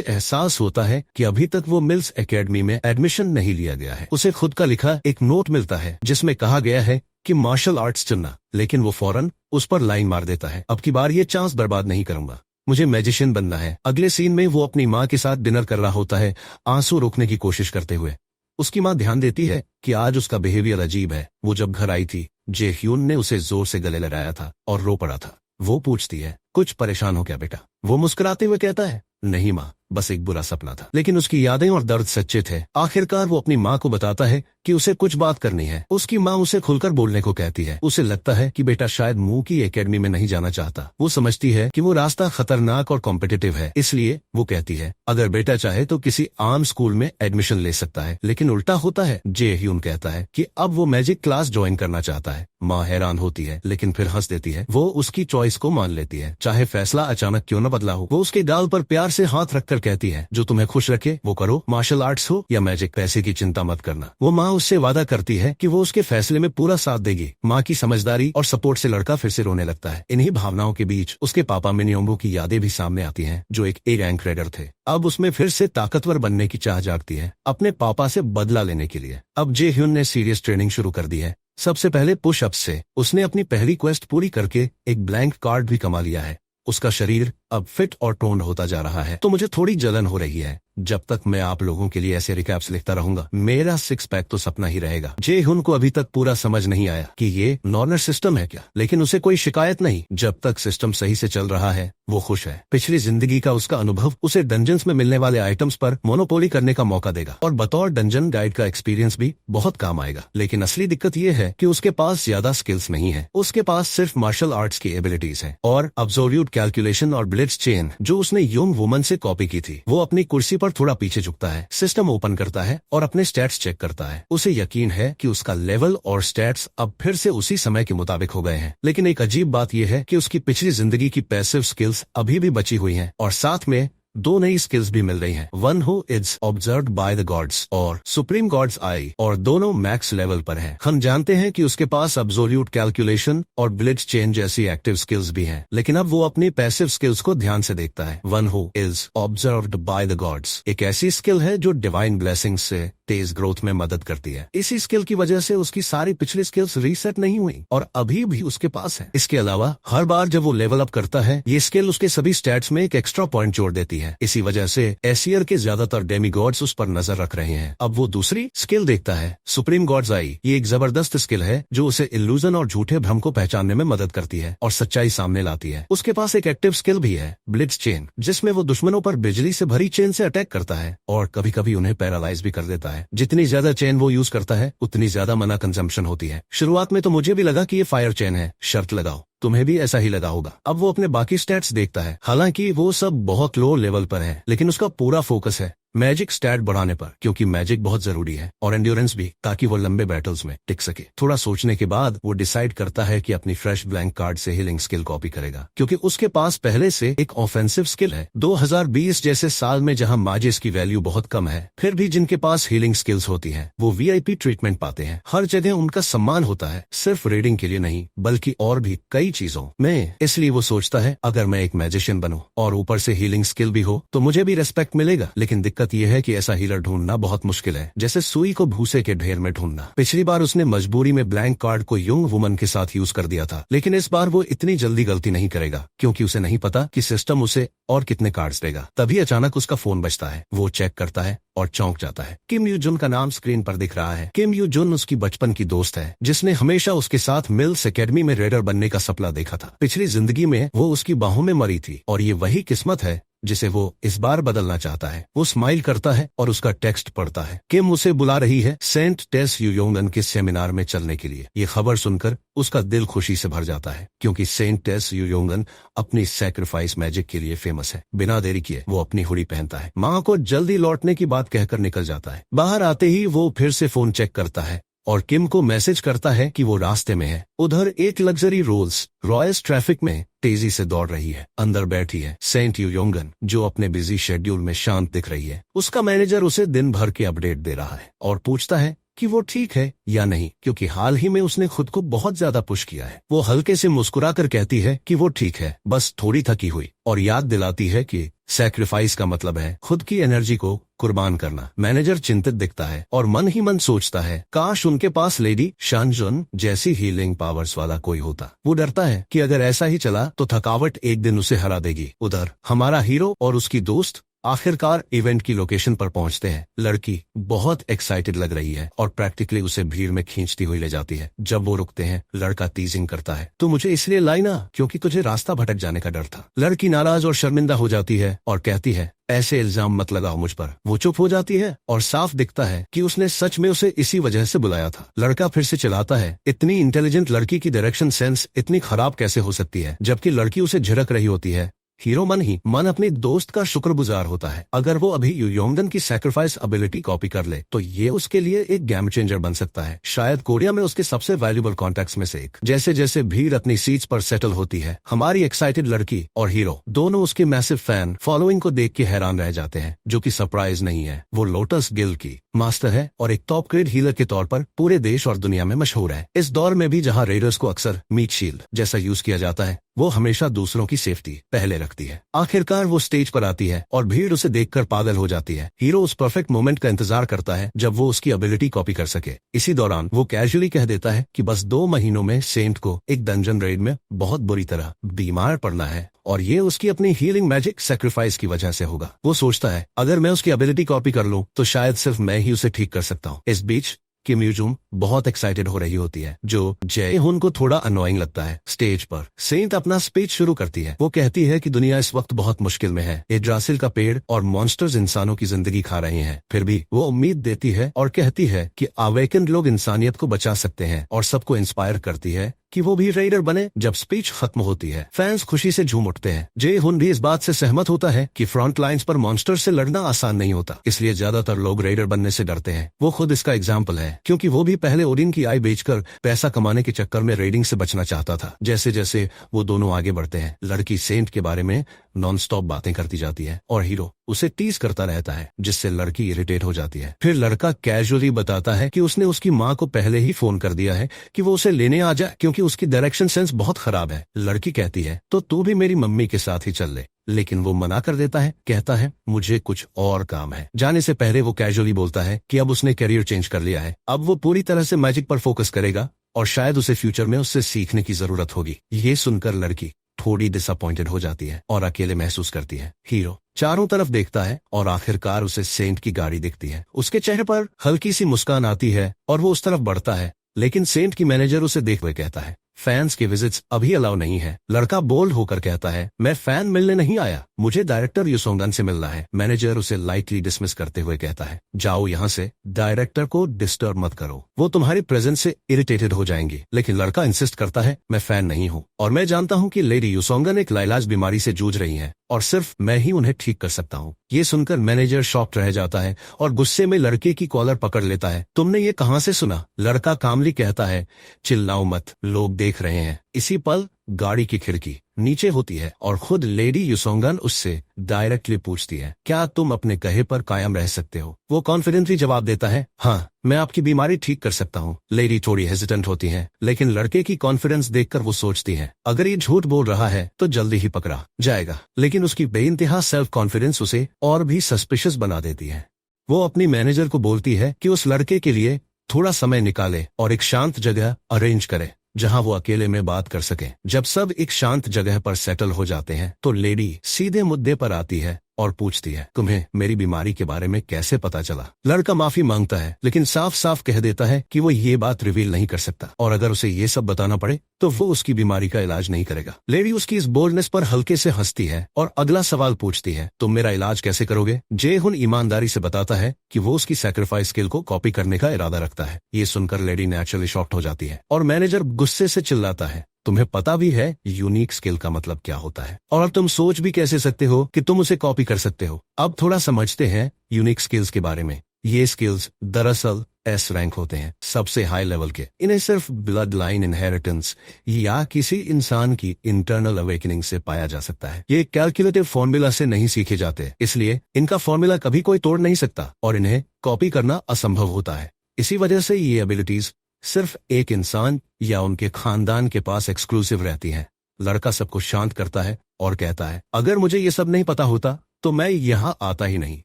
एहसास होता है कि अभी तक वो मिल्स एकेडमी में एडमिशन नहीं लिया गया है। उसे खुद का लिखा एक नोट मिलता है जिसमें कहा गया है कि मार्शल आर्ट्स चुनना, लेकिन वो फौरन उस पर लाइन मार देता है, अब की बार ये चांस बर्बाद नहीं करूंगा, मुझे मैजिशियन बनना है। अगले सीन में वो अपनी माँ के साथ डिनर कर रहा होता है, आंसू रोकने की कोशिश करते हुए। उसकी माँ ध्यान देती है कि आज उसका बिहेवियर अजीब है। वो जब घर आई थी, जे ह्यून ने उसे जोर से गले लगाया था और रो पड़ा था। वो पूछती है, कुछ परेशान हो क्या बेटा? वो मुस्कुराते हुए कहता है, नहीं माँ, बस एक बुरा सपना था। लेकिन उसकी यादें और दर्द सच्चे थे। आखिरकार वो अपनी माँ को बताता है कि उसे कुछ बात करनी है। उसकी माँ उसे खुलकर बोलने को कहती है। उसे लगता है कि बेटा शायद मुंह की एकेडमी में नहीं जाना चाहता। वो समझती है कि वो रास्ता खतरनाक और कॉम्पिटिटिव है, इसलिए वो कहती है, अगर बेटा चाहे तो किसी आम स्कूल में एडमिशन ले सकता है। लेकिन उल्टा होता है। जे ह्यून कहता है कि अब वो मैजिक क्लास ज्वाइन करना चाहता है। माँ हैरान होती है, लेकिन फिर हंस देती है। वो उसकी चॉइस को मान लेती है, चाहे फैसला अचानक क्यों न बदला हो। वो उसके गाल पर प्यार से हाथ रखकर कहती है, जो तुम्हें खुश रखे वो करो, मार्शल आर्ट्स हो या मैजिक, पैसे की चिंता मत करना। वो माँ उससे वादा करती है कि वो उसके फैसले में पूरा साथ देगी। माँ की समझदारी और सपोर्ट से लड़का फिर से रोने लगता है। इन्हीं भावनाओं के बीच उसके पापा मिन्योंगो की यादें भी सामने आती हैं, जो एक रैंक रेडर थे। अब उसमें फिर से ताकतवर बनने की चाह जागती है, अपने पापा से बदला लेने के लिए। अब जे ह्यून ने सीरियस ट्रेनिंग शुरू कर दी है। सबसे पहले पुशअप से उसने अपनी पहली क्वेस्ट पूरी करके एक ब्लैंक कार्ड भी कमा लिया है। उसका शरीर अब फिट और टोन्ड होता जा रहा है। तो मुझे थोड़ी जलन हो रही है। जब तक मैं आप लोगों के लिए ऐसे रिकैप्स लिखता रहूंगा, मेरा 6 पैक तो सपना ही रहेगा। जे ह्यून को अभी तक पूरा समझ नहीं आया कि ये नॉर्नर सिस्टम है क्या, लेकिन उसे कोई शिकायत नहीं। जब तक सिस्टम सही से चल रहा है, वो खुश है। पिछली जिंदगी का उसका अनुभव उसे डंजन्स में मिलने वाले आइटम्स पर मोनोपोली करने का मौका देगा और बतौर डंजन गाइड का एक्सपीरियंस भी बहुत काम आएगा। लेकिन असली दिक्कत ये है कि उसके पास ज्यादा स्किल्स नहीं है। उसके पास सिर्फ मार्शल आर्ट्स की एबिलिटीज है और अब्सोल्यूट कैलकुलेशन और ब्लिट्ज चेन जो उसने यंग वुमन से कॉपी की थी। वो अपनी कुर्सी पर थोड़ा पीछे झुकता है, सिस्टम ओपन करता है और अपने स्टैट्स चेक करता है। उसे यकीन है कि उसका लेवल और स्टैट्स अब फिर से उसी समय के मुताबिक हो गए हैं। लेकिन एक अजीब बात यह है कि उसकी पिछली जिंदगी की पैसिव स्किल्स अभी भी बची हुई हैं और साथ में 2 नई स्किल्स भी मिल रही हैं, one who is observed by the gods और सुप्रीम गॉड्स आई, और दोनों मैक्स लेवल पर हैं। हम जानते हैं कि उसके पास अब्सोल्यूट कैलकुलेशन और ब्लिट्ज चेन जैसी एक्टिव स्किल्स भी हैं, लेकिन अब वो अपनी पैसिव स्किल्स को ध्यान से देखता है। One who is observed by the gods एक ऐसी स्किल है जो डिवाइन ब्लेसिंग से तेज ग्रोथ में मदद करती है। इसी स्किल की वजह से उसकी सारी पिछली स्किल्स रीसेट नहीं हुई और अभी भी उसके पास है। इसके अलावा हर बार जब वो लेवल अप करता है, ये स्किल उसके सभी स्टैट्स में एक एक्स्ट्रा पॉइंट जोड़ देती है। इसी वजह से एसियर के ज्यादातर डेमीगॉड्स उस पर नजर रख रहे हैं। अब वो दूसरी स्किल देखता है, सुप्रीम गॉड्स आई। ये एक जबरदस्त स्किल है जो उसे इल्यूजन और झूठे भ्रम को पहचानने में मदद करती है और सच्चाई सामने लाती है। उसके पास एक एक्टिव स्किल भी है, ब्लिट्ज चेन, जिसमें वो दुश्मनों पर बिजली से भरी चेन से अटैक करता है और कभी कभी उन्हें पैरालाइज भी कर देता है। जितनी ज्यादा चेन वो यूज करता है, उतनी ज्यादा मना कंजम्पशन होती है। शुरुआत में तो मुझे भी लगा कि ये फायर चेन है, शर्त लगाओ तुम्हें भी ऐसा ही लगा होगा। अब वो अपने बाकी स्टैट्स देखता है, हालांकि वो सब बहुत लो लेवल पर है, लेकिन उसका पूरा फोकस है मैजिक स्टैट बढ़ाने पर, क्योंकि मैजिक बहुत जरूरी है और एंड्योरेंस भी, ताकि वो लंबे बैटल्स में टिक सके। थोड़ा सोचने के बाद वो डिसाइड करता है कि अपनी फ्रेश ब्लैंक कार्ड से हीलिंग स्किल कॉपी करेगा, क्योंकि उसके पास पहले से एक ऑफेंसिव स्किल है। 2020 जैसे साल में जहां माजिस की वैल्यू बहुत कम है, फिर भी जिनके पास हीलिंग स्किल्स होती हैं, वो VIP ट्रीटमेंट पाते हैं। हर जगह उनका सम्मान होता है, सिर्फ रीडिंग के लिए नहीं बल्कि और भी कई चीजों में। इसलिए वो सोचता है, अगर मैं एक मैजिशियन बनूं और ऊपर से हीलिंग स्किल भी हो तो मुझे भी रेस्पेक्ट मिलेगा। लेकिन दिक्कत यह है कि ऐसा हीलर ढूंढना बहुत मुश्किल है, जैसे सुई को भूसे के ढेर में ढूंढना। पिछली बार उसने मजबूरी में ब्लैंक कार्ड को यंग वुमन के साथ यूज कर दिया था, लेकिन इस बार वो इतनी जल्दी गलती नहीं करेगा, क्योंकि उसे नहीं पता कि सिस्टम उसे और कितने कार्ड्स देगा। तभी अचानक उसका फोन बजता है। वो चेक करता है और चौंक जाता है। किम यू जुन का नाम स्क्रीन पर दिख रहा है। किम यू जुन उसकी बचपन की दोस्त है, जिसने हमेशा उसके साथ मिल्स एकेडमी में रेडर बनने का सपना देखा था। पिछली जिंदगी में वो उसकी बाहों में मरी थी और ये वही किस्मत है जिसे वो इस बार बदलना चाहता है। वो स्माइल करता है और उसका टेक्स्ट पढ़ता है। किम उसे बुला रही है सेंट टेस युयोंगन के सेमिनार में चलने के लिए। ये खबर सुनकर उसका दिल खुशी से भर जाता है, क्योंकि सेंट टेस युयोंगन अपनी सैक्रिफाइस मैजिक के लिए फेमस है। बिना देरी किए वो अपनी हुडी पहनता है, माँ को जल्दी लौटने की बात कहकर निकल जाता है। बाहर आते ही वो फिर से फोन चेक करता है और किम को मैसेज करता है कि वो रास्ते में है। उधर एक लग्जरी रोल्स रॉयल्स ट्रैफिक में तेजी से दौड़ रही है। अंदर बैठी है सेंट युयोंगन, जो अपने बिजी शेड्यूल में शांत दिख रही है। उसका मैनेजर उसे दिन भर के अपडेट दे रहा है और पूछता है कि वो ठीक है या नहीं, क्योंकि हाल ही में उसने खुद को बहुत ज्यादा पुश किया है। वो हल्के से मुस्कुराकर कहती है कि वो ठीक है, बस थोड़ी थकी हुई, और याद दिलाती है कि सैक्रिफाइस का मतलब है खुद की एनर्जी को कुर्बान करना। मैनेजर चिंतित दिखता है और मन ही मन सोचता है, काश उनके पास लेडी शानजुन जैसी हीलिंग पावर्स वाला कोई होता। वो डरता है कि अगर ऐसा ही चला तो थकावट एक दिन उसे हरा देगी। उधर हमारा हीरो और उसकी दोस्त आखिरकार इवेंट की लोकेशन पर पहुंचते हैं। लड़की बहुत एक्साइटेड लग रही है और प्रैक्टिकली उसे भीड़ में खींचती हुई ले जाती है। जब वो रुकते हैं, लड़का टीजिंग करता है, तो मुझे इसलिए लाई ना क्योंकि तुझे रास्ता भटक जाने का डर था। लड़की नाराज और शर्मिंदा हो जाती है और कहती है, ऐसे इल्जाम मत लगाओ मुझ पर। वो चुप हो जाती है और साफ दिखता है कि उसने सच में उसे इसी वजह से बुलाया था। लड़का फिर से चिल्लाता है, इतनी इंटेलिजेंट लड़की की डायरेक्शन सेंस इतनी खराब कैसे हो सकती है, जबकि लड़की उसे झिड़क रही होती है। हीरो मन ही मन अपने दोस्त का शुक्रगुजार होता है। अगर वो अभी युयोंगन की सैक्रिफाइस एबिलिटी कॉपी कर ले तो ये उसके लिए एक गेम चेंजर बन सकता है, शायद कोरिया में उसके सबसे वैल्यूएबल कॉन्टैक्ट्स में से एक। जैसे जैसे भीड़ अपनी सीट्स पर सेटल होती है, हमारी एक्साइटेड लड़की और हीरो दोनों उसके मैसिव फैन फॉलोइंग को देख के हैरान रह जाते हैं, जो कि सरप्राइज नहीं है। वो लोटस गिल्ड की मास्टर है और एक टॉप ग्रेड हीलर के तौर पर पूरे देश और दुनिया में मशहूर है। इस दौर में भी जहाँ रेडर्स को अक्सर मीट शील्ड जैसा यूज किया जाता है, वो हमेशा दूसरों की सेफ्टी पहले रखती है। आखिरकार वो स्टेज पर आती है और भीड़ उसे देखकर पागल हो जाती है। हीरो उस परफेक्ट मोमेंट का इंतजार करता है जब वो उसकी एबिलिटी कॉपी कर सके। इसी दौरान वो कैजुअली कह देता है कि बस 2 महीनों में सेंट को एक डंजन रेड में बहुत बुरी तरह बीमार पड़ना है और ये उसकी अपनी हीलिंग मैजिक सैक्रिफाइस की वजह से होगा। वो सोचता है, अगर मैं उसकी एबिलिटी कॉपी कर लूं तो शायद सिर्फ मैं ही उसे ठीक कर सकता हूँ। इस बीच किम यूजुम बहुत एक्साइटेड हो रही होती है, जो जय हुन को थोड़ा अनोइंग लगता है। स्टेज पर सेंट अपना स्पीच शुरू करती है। वो कहती है कि दुनिया इस वक्त बहुत मुश्किल में है। यग्द्रासिल का पेड़ और मॉन्स्टर्स इंसानों की जिंदगी खा रहे हैं। फिर भी वो उम्मीद देती है और कहती है कि अवेकन्ड लोग इंसानियत को बचा सकते हैं, और सबको इंस्पायर करती है कि वो भी रेडर बने। जब स्पीच खत्म होती है, फैंस खुशी से झूम उठते हैं। जे हुन भी इस बात से सहमत होता है कि फ्रंट लाइंस पर मॉन्स्टर से लड़ना आसान नहीं होता, इसलिए ज्यादातर लोग रेडर बनने से डरते हैं। वो खुद इसका एग्जाम्पल है, क्योंकि वो भी पहले ओडिन की आई बेचकर पैसा कमाने के चक्कर में रेडिंग से बचना चाहता था। जैसे जैसे वो दोनों आगे बढ़ते हैं, लड़की सेंट के बारे में नॉन स्टॉप बातें करती जाती है और हीरो उसे टीज करता रहता है, जिससे लड़की इरिटेट हो जाती है। फिर लड़का कैजुअली बताता है कि उसने उसकी माँ को पहले ही फोन कर दिया है कि वो उसे लेने आ जाए, क्योंकि उसकी डायरेक्शन सेंस बहुत खराब है। लड़की कहती है, तो तू भी मेरी मम्मी के साथ ही चल ले, लेकिन वो मना कर देता है। कहता है, मुझे कुछ और काम है। जाने से पहले वो कैजुअली बोलता है कि अब उसने करियर चेंज कर लिया है, अब वो पूरी तरह से मैजिक पर फोकस करेगा और शायद उसे फ्यूचर में उससे सीखने की जरूरत होगी। ये सुनकर लड़की थोड़ी डिसअपॉइंटेड हो जाती है और अकेले महसूस करती है। हीरो चारों तरफ देखता है और आखिरकार उसे सेंट की गाड़ी दिखती है। उसके चेहरे पर हल्की सी मुस्कान आती है और वो उस तरफ बढ़ता है, लेकिन सेंट की मैनेजर उसे देखते हुए कहता है, फैंस के विजिट्स अभी अलाउ नहीं है। लड़का बोल्ड होकर कहता है, मैं फैन मिलने नहीं आया, मुझे डायरेक्टर युसोंगन से मिलना है। मैनेजर उसे लाइटली डिसमिस करते हुए कहता है, जाओ यहाँ से, डायरेक्टर को डिस्टर्ब मत करो, वो तुम्हारी प्रेजेंस से इरिटेटेड हो जाएंगी। लेकिन लड़का इंसिस्ट करता है, मैं फैन नहीं हूँ और मैं जानता हूँ कि लेडी युसोंगन एक लाइलाज बीमारी से जूझ रही है और सिर्फ मैं ही उन्हें ठीक कर सकता हूँ। ये सुनकर मैनेजर शॉक्ड रह जाता है और गुस्से में लड़के की कॉलर पकड़ लेता है। तुमने ये कहाँ से सुना? लड़का कामली कहता है, चिल्लाओ मत, लोग देख रहे हैं। इसी पल गाड़ी की खिड़की नीचे होती है और खुद लेडी युसोंगन उससे डायरेक्टली पूछती है, क्या तुम अपने कहे पर कायम रह सकते हो? वो कॉन्फिडेंटली जवाब देता है, हाँ, मैं आपकी बीमारी ठीक कर सकता हूँ। लेडी थोड़ी हेजिटेंट होती है, लेकिन लड़के की कॉन्फिडेंस देखकर वो सोचती है, अगर ये झूठ बोल रहा है तो जल्दी ही पकड़ा जाएगा। लेकिन उसकी बेइंतहा सेल्फ कॉन्फिडेंस उसे और भी सस्पिशियस बना देती है। वो अपनी मैनेजर को बोलती है कि उस लड़के के लिए थोड़ा समय निकाले और एक शांत जगह अरेंज करे जहां वो अकेले में बात कर सके। जब सब एक शांत जगह पर सेटल हो जाते हैं तो लेडी सीधे मुद्दे पर आती है और पूछती है, तुम्हें मेरी बीमारी के बारे में कैसे पता चला? लड़का माफी मांगता है, लेकिन साफ साफ कह देता है कि वो ये बात रिवील नहीं कर सकता, और अगर उसे ये सब बताना पड़े तो वो उसकी बीमारी का इलाज नहीं करेगा। लेडी उसकी इस बोल्डनेस पर हल्के से हंसती है और अगला सवाल पूछती है, तुम मेरा इलाज कैसे करोगे? जे-हुन ईमानदारी से बताता है कि वो उसकी सैक्रिफाइस स्किल को कॉपी करने का इरादा रखता है। ये सुनकर लेडी नेचुरली शॉक्ड हो जाती है और मैनेजर गुस्से से चिल्लाता है, तुम्हें पता भी है यूनिक स्किल का मतलब क्या होता है, और अब तुम सोच भी कैसे सकते हो कि तुम उसे कॉपी कर सकते हो? अब थोड़ा समझते हैं यूनिक स्किल्स के बारे में। ये स्किल्स दरअसल एस रैंक होते हैं, सबसे हाई लेवल के। इन्हें सिर्फ ब्लड लाइन इनहेरिटेंस या किसी इंसान की इंटरनल अवेकनिंग से पाया जा सकता है। ये कैलकुलेटिव फॉर्मूला से नहीं सीखे जाते, इसलिए इनका फॉर्मूला कभी कोई तोड़ नहीं सकता और इन्हें कॉपी करना असंभव होता है। इसी वजह से ये एबिलिटीज सिर्फ एक इंसान या उनके खानदान के पास एक्सक्लूसिव रहती हैं। लड़का सबको शांत करता है और कहता है, अगर मुझे ये सब नहीं पता होता तो मैं यहाँ आता ही नहीं।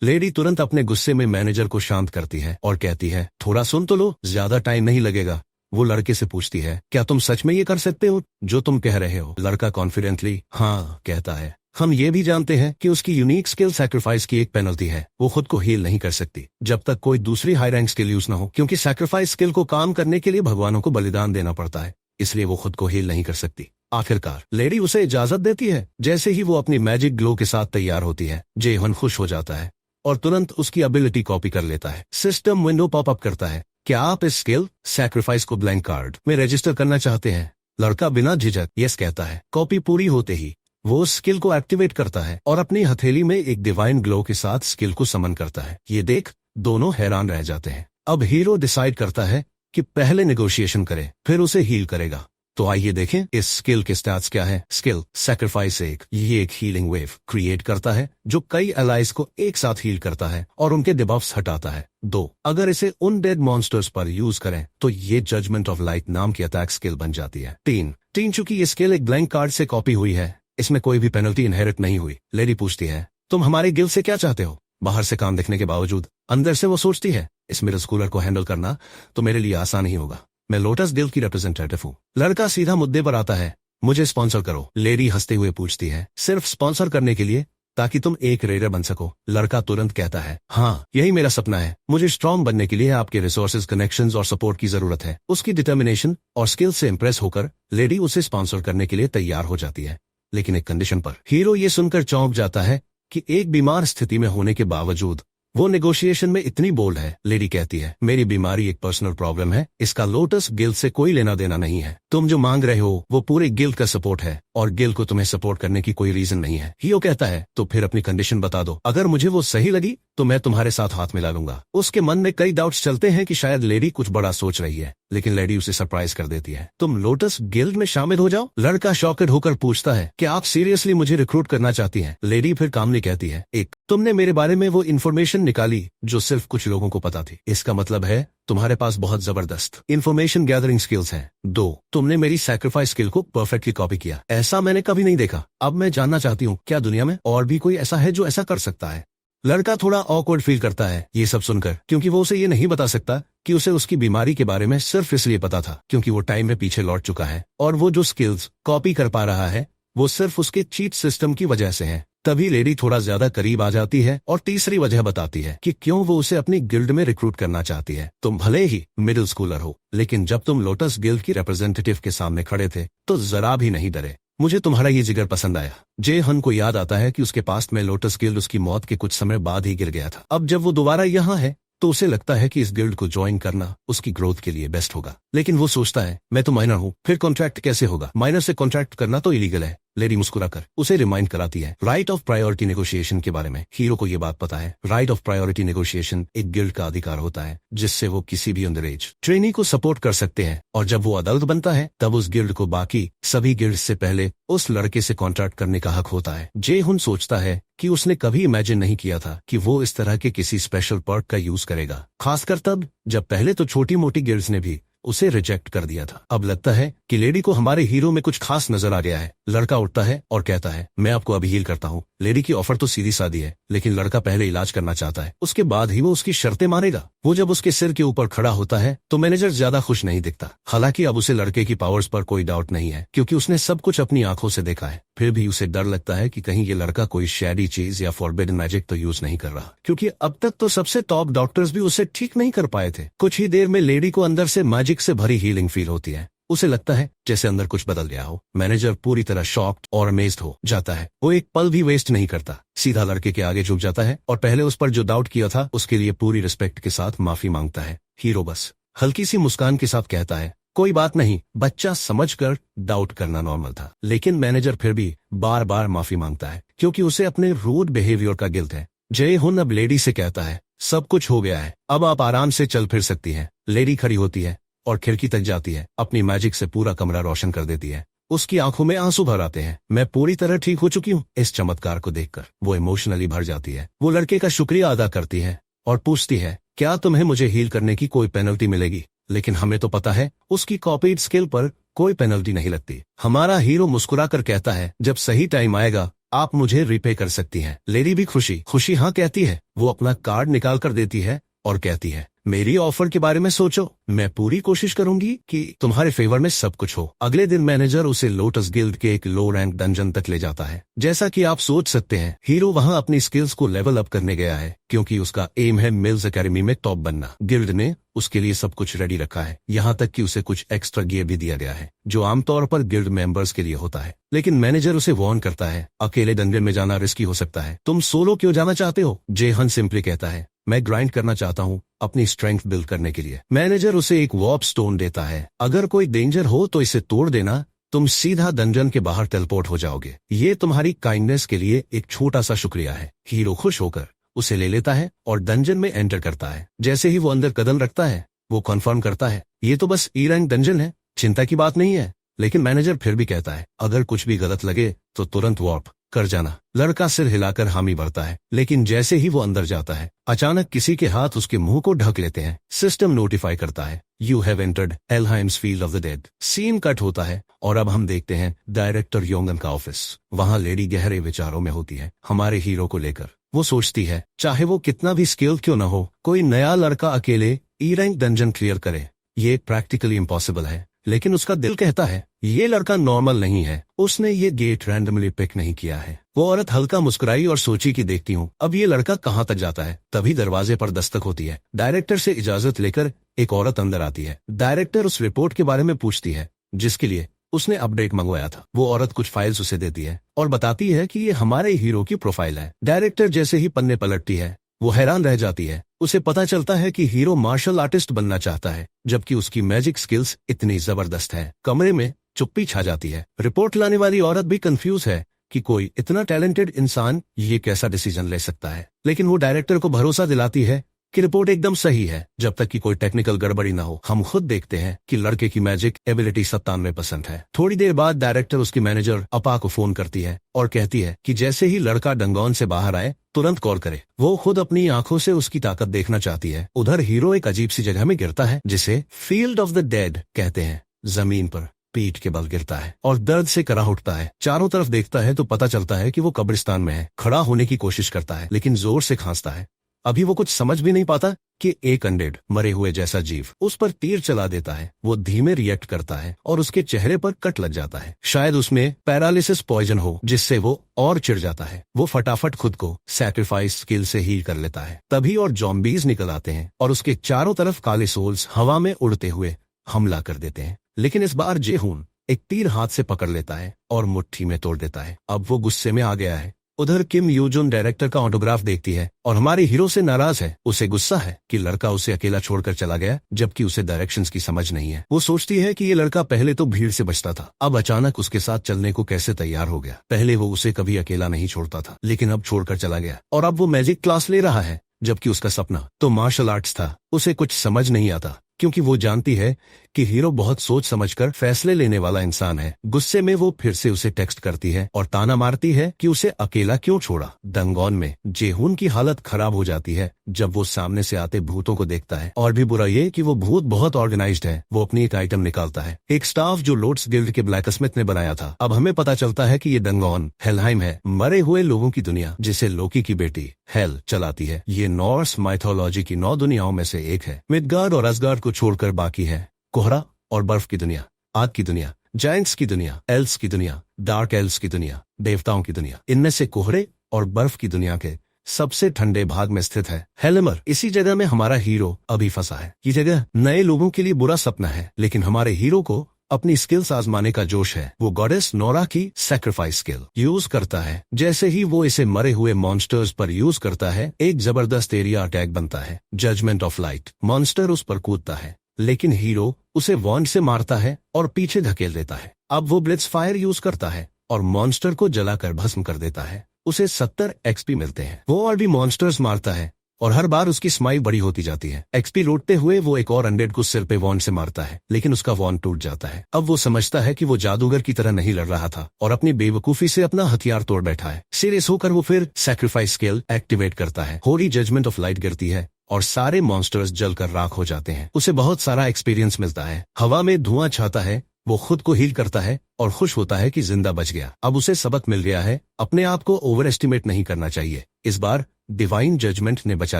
लेडी तुरंत अपने गुस्से में मैनेजर को शांत करती है और कहती है, थोड़ा सुन तो लो, ज्यादा टाइम नहीं लगेगा। वो लड़के से पूछती है, क्या तुम सच में ये कर सकते हो जो तुम कह रहे हो? लड़का कॉन्फिडेंटली हाँ कहता है। हम ये भी जानते हैं कि उसकी यूनिक स्किल सैक्रिफाइस की एक पेनल्टी है, वो खुद को हील नहीं कर सकती जब तक कोई दूसरी हाई रैंक स्किल यूज ना हो, क्योंकि सैक्रिफाइस स्किल को काम करने के लिए भगवानों को बलिदान देना पड़ता है, इसलिए वो खुद को हील नहीं कर सकती। आखिरकार लेडी उसे इजाजत देती है। जैसे ही वो अपनी मैजिक ग्लो के साथ तैयार होती है, जे-हुन खुश हो जाता है और तुरंत उसकी एबिलिटी कॉपी कर लेता है। सिस्टम विंडो पॉपअप करता है, क्या आप इस स्किल सैक्रिफाइस को ब्लैंक कार्ड में रजिस्टर करना चाहते हैं? लड़का बिना झिझक यस कहता है। कॉपी पूरी होते ही वो स्किल को एक्टिवेट करता है और अपनी हथेली में एक डिवाइन ग्लो के साथ स्किल को समन करता है। ये देख दोनों हैरान रह जाते हैं। अब हीरो डिसाइड करता है कि पहले नेगोशिएशन करे, फिर उसे हील करेगा। तो आइए देखें इस स्किल के स्टैट्स क्या है। स्किल सैक्रिफाइस ये एक हीलिंग वेव क्रिएट करता है जो कई एलाइज को एक साथ हील करता है और उनके डिबफ्स हटाता है। 2, अगर इसे उन डेड मॉन्स्टर्स पर यूज करें तो ये जजमेंट ऑफ लाइट नाम की अटैक स्किल बन जाती है। 3, चूंकि ये स्किल एक ब्लैंक कार्ड से कॉपी हुई है, इसमें कोई भी पेनल्टी इनहेरिट नहीं हुई। लेडी पूछती है, तुम हमारे गिल्ड से क्या चाहते हो? बाहर से काम देखने के बावजूद अंदर से वो सोचती है, इस मिडिल स्कूलर को हैंडल करना तो मेरे लिए आसान ही होगा। मैं लोटस गिल्ड की रिप्रेजेंटेटिव हूँ। लड़का सीधा मुद्दे पर आता है, मुझे स्पॉन्सर करो। लेडी हंसते हुए पूछती है, सिर्फ स्पॉन्सर करने के लिए, ताकि तुम एक रेडर बन सको? लड़का तुरंत कहता है, हाँ यही मेरा सपना है। मुझे स्ट्रांग बनने के लिए आपके रिसोर्सेज, कनेक्शंस और सपोर्ट की जरूरत है। उसकी डिटर्मिनेशन और स्किल से इंप्रेस होकर लेडी उसे स्पॉन्सर करने के लिए तैयार हो जाती है, लेकिन एक कंडीशन पर। हीरो ये सुनकर चौंक जाता है कि एक बीमार स्थिति में होने के बावजूद वो नेगोशिएशन में इतनी बोल्ड है। लेडी कहती है, मेरी बीमारी एक पर्सनल प्रॉब्लम है, इसका लोटस गिल्ड से कोई लेना देना नहीं है। तुम जो मांग रहे हो वो पूरे गिल्ड का सपोर्ट है और गिल्ड को तुम्हें सपोर्ट करने की कोई रीजन नहीं है। हीरो कहता है, तो फिर अपनी कंडीशन बता दो, अगर मुझे वो सही लगी तो मैं तुम्हारे साथ हाथ मिला लूंगा। उसके मन में कई डाउट्स चलते हैं कि शायद लेडी कुछ बड़ा सोच रही है, लेकिन लेडी उसे सरप्राइज कर देती है, तुम लोटस गिल्ड में शामिल हो जाओ। लड़का शॉकेड होकर पूछता है, क्या आप सीरियसली मुझे रिक्रूट करना चाहती हैं? लेडी फिर कामली कहती है, एक, तुमने मेरे बारे में वो इन्फॉर्मेशन निकाली जो सिर्फ कुछ लोगों को पता थी, इसका मतलब है तुम्हारे पास बहुत जबरदस्त इन्फॉर्मेशन गैदरिंग स्किल्स हैं। 2, तुमने मेरी सैक्रिफाइस स्किल को परफेक्टली कॉपी किया, ऐसा मैंने कभी नहीं देखा। अब मैं जानना चाहती हूँ, क्या दुनिया में और भी कोई ऐसा है जो ऐसा कर सकता है? लड़का थोड़ा ऑकवर्ड फील करता है ये सब सुनकर, क्योंकि वो उसे ये नहीं बता सकता कि उसे उसकी बीमारी के बारे में सिर्फ इसलिए पता था क्योंकि वो टाइम में पीछे लौट चुका है, और वो जो स्किल्स कॉपी कर पा रहा है वो सिर्फ उसके चीट सिस्टम की वजह से है। तभी लेडी थोड़ा ज्यादा करीब आ जाती है और तीसरी वजह बताती है कि क्यों वो उसे अपनी गिल्ड में रिक्रूट करना चाहती है। तुम भले ही मिडिल स्कूलर हो, लेकिन जब तुम लोटस गिल्ड की रिप्रेजेंटेटिव के सामने खड़े थे तो जरा भी नहीं डरे। मुझे तुम्हारा ये जिगर पसंद आया। जे-हुन को याद आता है कि उसके पास्ट में लोटस गिल्ड उसकी मौत के कुछ समय बाद ही गिर गया था। अब जब वो दोबारा यहाँ है तो उसे लगता है कि इस गिल्ड को ज्वाइन करना उसकी ग्रोथ के लिए बेस्ट होगा, लेकिन वो सोचता है, मैं तो माइनर हूँ, फिर कॉन्ट्रैक्ट कैसे होगा? माइनर से कॉन्ट्रैक्ट करना तो इलीगल है। लेडी मुस्कुराकर उसे रिमाइंड कराती है राइट ऑफ प्रायोरिटी नेगोशिएशन के बारे में। हीरो को ये बात पता है, राइट ऑफ प्रायोरिटी नेगोशिएशन एक गिल्ड का अधिकार होता है जिससे वो किसी भी अंडर एज ट्रेनी को सपोर्ट कर सकते हैं, और जब वो अदालत बनता है तब उस गिल्ड को बाकी सभी गिल्ड से पहले उस लड़के से कॉन्ट्रैक्ट करने का हक होता है। जे-हुन सोचता है कि उसने कभी इमेजिन नहीं किया था कि वो इस तरह के किसी स्पेशल पर्क का यूज करेगा, खासकर तब जब पहले तो छोटी मोटी गिल्ड्स ने भी उसे रिजेक्ट कर दिया था। अब लगता है कि लेडी को हमारे हीरो में कुछ खास नजर आ गया है। लड़का उठता है और कहता है, मैं आपको अभी हील करता हूँ। लेडी की ऑफर तो सीधी सादी है, लेकिन लड़का पहले इलाज करना चाहता है, उसके बाद ही वो उसकी शर्तें मानेगा। वो जब उसके सिर के ऊपर खड़ा होता है तो मैनेजर ज्यादा खुश नहीं दिखता। हालांकि अब उसे लड़के की पावर्स पर कोई डाउट नहीं है, क्योंकि उसने सब कुछ अपनी आंखों से देखा है। फिर भी उसे डर लगता है कि कहीं ये लड़का कोई शैडी चीज या फॉरबिडन मैजिक तो यूज नहीं कर रहा, क्योंकि अब तक तो सबसे टॉप डॉक्टर्स भी उसे ठीक नहीं कर पाए थे। कुछ ही देर में लेडी को अंदर से मैजिक से भरी हीलिंग फील होती है। उसे लगता है जैसे अंदर कुछ बदल गया हो। मैनेजर पूरी तरह शॉक्ड और अमेज्ड हो जाता है। वो एक पल भी वेस्ट नहीं करता, सीधा लड़के के आगे झुक जाता है और पहले उस पर जो डाउट किया था उसके लिए पूरी रिस्पेक्ट के साथ माफी मांगता है। हीरो बस हल्की सी मुस्कान के साथ कहता है, कोई बात नहीं बच्चा, समझकर डाउट करना नॉर्मल था। लेकिन मैनेजर फिर भी बार बार माफी मांगता है, क्योंकि उसे अपने रूड बिहेवियर का गिल्ट है। जय हुन अब लेडी से कहता है, सब कुछ हो गया है, अब आप आराम से चल फिर सकती हैं। लेडी खड़ी होती है और खिड़की तक जाती है, अपनी मैजिक से पूरा कमरा रोशन कर देती है। उसकी आंखों में आंसू भर आते हैं। मैं पूरी तरह ठीक हो चुकी हूँ। इस चमत्कार को देखकर वो इमोशनली भर जाती है। वो लड़के का शुक्रिया अदा करती है और पूछती है, क्या तुम्हें मुझे हील करने की कोई पेनल्टी मिलेगी? लेकिन हमें तो पता है उसकी कॉपीड स्किल पर कोई पेनल्टी नहीं लगती। हमारा हीरो मुस्कुराकर कहता है, जब सही टाइम आएगा आप मुझे रिपे कर सकती हैं। लेडी भी खुशी खुशी हाँ कहती है। वो अपना कार्ड निकाल कर देती है और कहती है, मेरी ऑफर के बारे में सोचो, मैं पूरी कोशिश करूंगी कि तुम्हारे फेवर में सब कुछ हो। अगले दिन मैनेजर उसे लोटस गिल्ड के एक लो रैंक डंजन तक ले जाता है। जैसा कि आप सोच सकते हैं, हीरो वहां अपनी स्किल्स को लेवल अप करने गया है, क्योंकि उसका एम है मिल्स एकेडमी में टॉप बनना। गिल्ड ने उसके लिए सब कुछ रेडी रखा है, यहाँ तक कि उसे कुछ एक्स्ट्रा गियर भी दिया गया है, जो आमतौर पर गिल्ड मेंबर्स के लिए होता है। लेकिन मैनेजर उसे वार्न करता है, अकेले डंजन में जाना रिस्की हो सकता है, तुम सोलो क्यों जाना चाहते हो? जेहन सिंपली कहता है, मैं ग्राइंड करना चाहता हूँ अपनी स्ट्रेंथ बिल्ड करने के लिए। मैनेजर उसे एक वॉर्प स्टोन देता है, अगर कोई डेंजर हो तो इसे तोड़ देना, तुम सीधा डंजन के बाहर टेलीपोर्ट हो जाओगे। ये तुम्हारी काइंडनेस के लिए एक छोटा सा शुक्रिया है। हीरो खुश होकर उसे ले लेता है और डंजन में एंटर करता है। जैसे ही वो अंदर कदम रखता है, वो कंफर्म करता है, ये तो बस ई रैंक डंजन है, चिंता की बात नहीं है। लेकिन मैनेजर फिर भी कहता है, अगर कुछ भी गलत लगे तो तुरंत वॉर्प कर जाना। लड़का सिर हिलाकर हामी भरता है, लेकिन जैसे ही वो अंदर जाता है, अचानक किसी के हाथ उसके मुंह को ढक लेते हैं। सिस्टम नोटिफाई करता है, you have entered Elheim's field of the dead. Scene cut होता है और अब हम देखते हैं डायरेक्टर योंगन का ऑफिस। वहां लेडी गहरे विचारों में होती है हमारे हीरो को लेकर। वो सोचती है, चाहे वो कितना भी स्किल क्यों न हो, कोई नया लड़का अकेले ई रैंक डंजन क्लियर करे, ये प्रैक्टिकली इम्पॉसिबल है। लेकिन उसका दिल कहता है, ये लड़का नॉर्मल नहीं है, उसने ये गेट रैंडमली पिक नहीं किया है। वो औरत हल्का मुस्कुराई और सोची कि देखती हूँ अब ये लड़का कहाँ तक जाता है। तभी दरवाजे पर दस्तक होती है। डायरेक्टर से इजाजत लेकर एक औरत अंदर आती है। डायरेक्टर उस रिपोर्ट के बारे में पूछती है जिसके लिए उसने अपडेट मंगवाया था। वो औरत कुछ फाइल्स उसे देती है और बताती है कि ये हमारे हीरो की प्रोफाइल है। डायरेक्टर जैसे ही पन्ने पलटती है, वो हैरान रह जाती है। उसे पता चलता है कि हीरो मार्शल आर्टिस्ट बनना चाहता है, जबकि उसकी मैजिक स्किल्स इतनी जबरदस्त है। कमरे में चुप्पी छा जाती है। रिपोर्ट लाने वाली औरत भी कंफ्यूज है कि कोई इतना टैलेंटेड इंसान ये कैसा डिसीजन ले सकता है। लेकिन वो डायरेक्टर को भरोसा दिलाती है कि रिपोर्ट एकदम सही है, जब तक कि कोई टेक्निकल गड़बड़ी ना हो। हम खुद देखते हैं कि लड़के की मैजिक एबिलिटी 97% है। थोड़ी देर बाद डायरेक्टर उसकी मैनेजर अपा को फोन करती है और कहती है कि जैसे ही लड़का डंगौन से बाहर आए तुरंत कॉल करे। वो खुद अपनी आंखों से उसकी ताकत देखना चाहती है। उधर हीरो एक अजीब सी जगह में गिरता है जिसे फील्ड ऑफ द डेड कहते हैं। जमीन पर पीठ के बल गिरता है और दर्द से कराह उठता है। चारों तरफ देखता है तो पता चलता है कि वो कब्रिस्तान में है। खड़ा होने की कोशिश करता है लेकिन जोर से खांसता है। अभी वो कुछ समझ भी नहीं पाता कि एक अनडेड मरे हुए जैसा जीव उस पर तीर चला देता है। वो धीमे रिएक्ट करता है और उसके चेहरे पर कट लग जाता है। शायद उसमें पैरालिसिस पॉइजन हो, जिससे वो और चिढ़ जाता है। वो फटाफट खुद को सैक्रिफाइस स्किल से हील कर लेता है। तभी और जॉम्बीज निकल आते हैं और उसके चारों तरफ काले सोल्स हवा में उड़ते हुए हमला कर देते हैं। लेकिन इस बार जेहून एक तीर हाथ से पकड़ लेता है और मुट्ठी में तोड़ देता है। अब वो गुस्से में आ गया है। उधर किम यूजुन डायरेक्टर का ऑटोग्राफ देखती है और हमारे हीरो से नाराज है। उसे गुस्सा है कि लड़का उसे अकेला छोड़कर चला गया, जबकि उसे डायरेक्शंस की समझ नहीं है। वो सोचती है कि ये लड़का पहले तो भीड़ से बचता था, अब अचानक उसके साथ चलने को कैसे तैयार हो गया। पहले वो उसे कभी अकेला नहीं छोड़ता था, लेकिन अब छोड़कर चला गया। और अब वो मैजिक क्लास ले रहा है, जबकि उसका सपना तो मार्शल आर्ट्स था। उसे कुछ समझ नहीं आता, क्योंकि वो जानती है कि हीरो बहुत सोच समझकर फैसले लेने वाला इंसान है। गुस्से में वो फिर से उसे टेक्स्ट करती है और ताना मारती है कि उसे अकेला क्यों छोड़ा। दंगोन में जेहून की हालत खराब हो जाती है जब वो सामने से आते भूतों को देखता है, और भी बुरा ये कि वो भूत बहुत ऑर्गेनाइज्ड है। वो अपनी एक आइटम निकालता है, एक स्टाफ जो लोट्स गिल्ड के ब्लैकस्मिथ ने बनाया था। अब हमें पता चलता है कि ये दंगोन हेलहाइम है, मरे हुए लोगों की दुनिया, जिसे लोकी की बेटी हेल चलाती है। ये नॉर्स माइथोलॉजी की 9 दुनियाओं में से एक है। मिडगार्ड और असगार्ड को छोड़कर बाकी है कोहरा और बर्फ की दुनिया, आग की दुनिया, जायंट्स की दुनिया, एल्व्स की दुनिया, डार्क एल्व्स की दुनिया, देवताओं की दुनिया। इनमें से कोहरे और बर्फ की दुनिया के सबसे ठंडे भाग में स्थित है हेलमर। इसी जगह में हमारा हीरो अभी फंसा है। ये जगह नए लोगों के लिए बुरा सपना है, लेकिन हमारे हीरो को अपनी स्किल्स आजमाने का जोश है। वो गॉडेस नोरा की सैक्रिफाइस स्किल यूज करता है। जैसे ही वो इसे मरे हुए मॉन्स्टर्स पर यूज करता है, एक जबरदस्त एरिया अटैक बनता है। Judgement of light. मॉन्स्टर उस पर कूदता है, लेकिन हीरो उसे वॉन्ड से मारता है और पीछे धकेल देता है। अब वो ब्लिट्स फायर यूज करता है और मॉन्स्टर को जलाकर भस्म कर देता है। उसे 70 एक्सपी मिलते हैं। वो और भी मॉन्स्टर्स मारता है और हर बार उसकी स्माइल बड़ी होती जाती है। एक्सपी लूटते हुए वो एक और अनडेड को सिर पे वॉन्ड से मारता है, लेकिन उसका वॉन्ड टूट जाता है। अब वो समझता है कि वो जादूगर की तरह नहीं लड़ रहा था और अपनी बेवकूफी से अपना हथियार तोड़ बैठा है। सीरियस होकर वो फिर सैक्रिफाइस स्किल एक्टिवेट करता है। होली जजमेंट ऑफ लाइट गिरती है और सारे मॉन्स्टर्स जलकर राख हो जाते हैं। उसे बहुत सारा एक्सपीरियंस मिलता है। हवा में धुआं छाता है। वो खुद को हील करता है और खुश होता है कि जिंदा बच गया। अब उसे सबक मिल गया है, अपने आप को ओवर एस्टिमेट नहीं करना चाहिए। इस बार डिवाइन जजमेंट ने बचा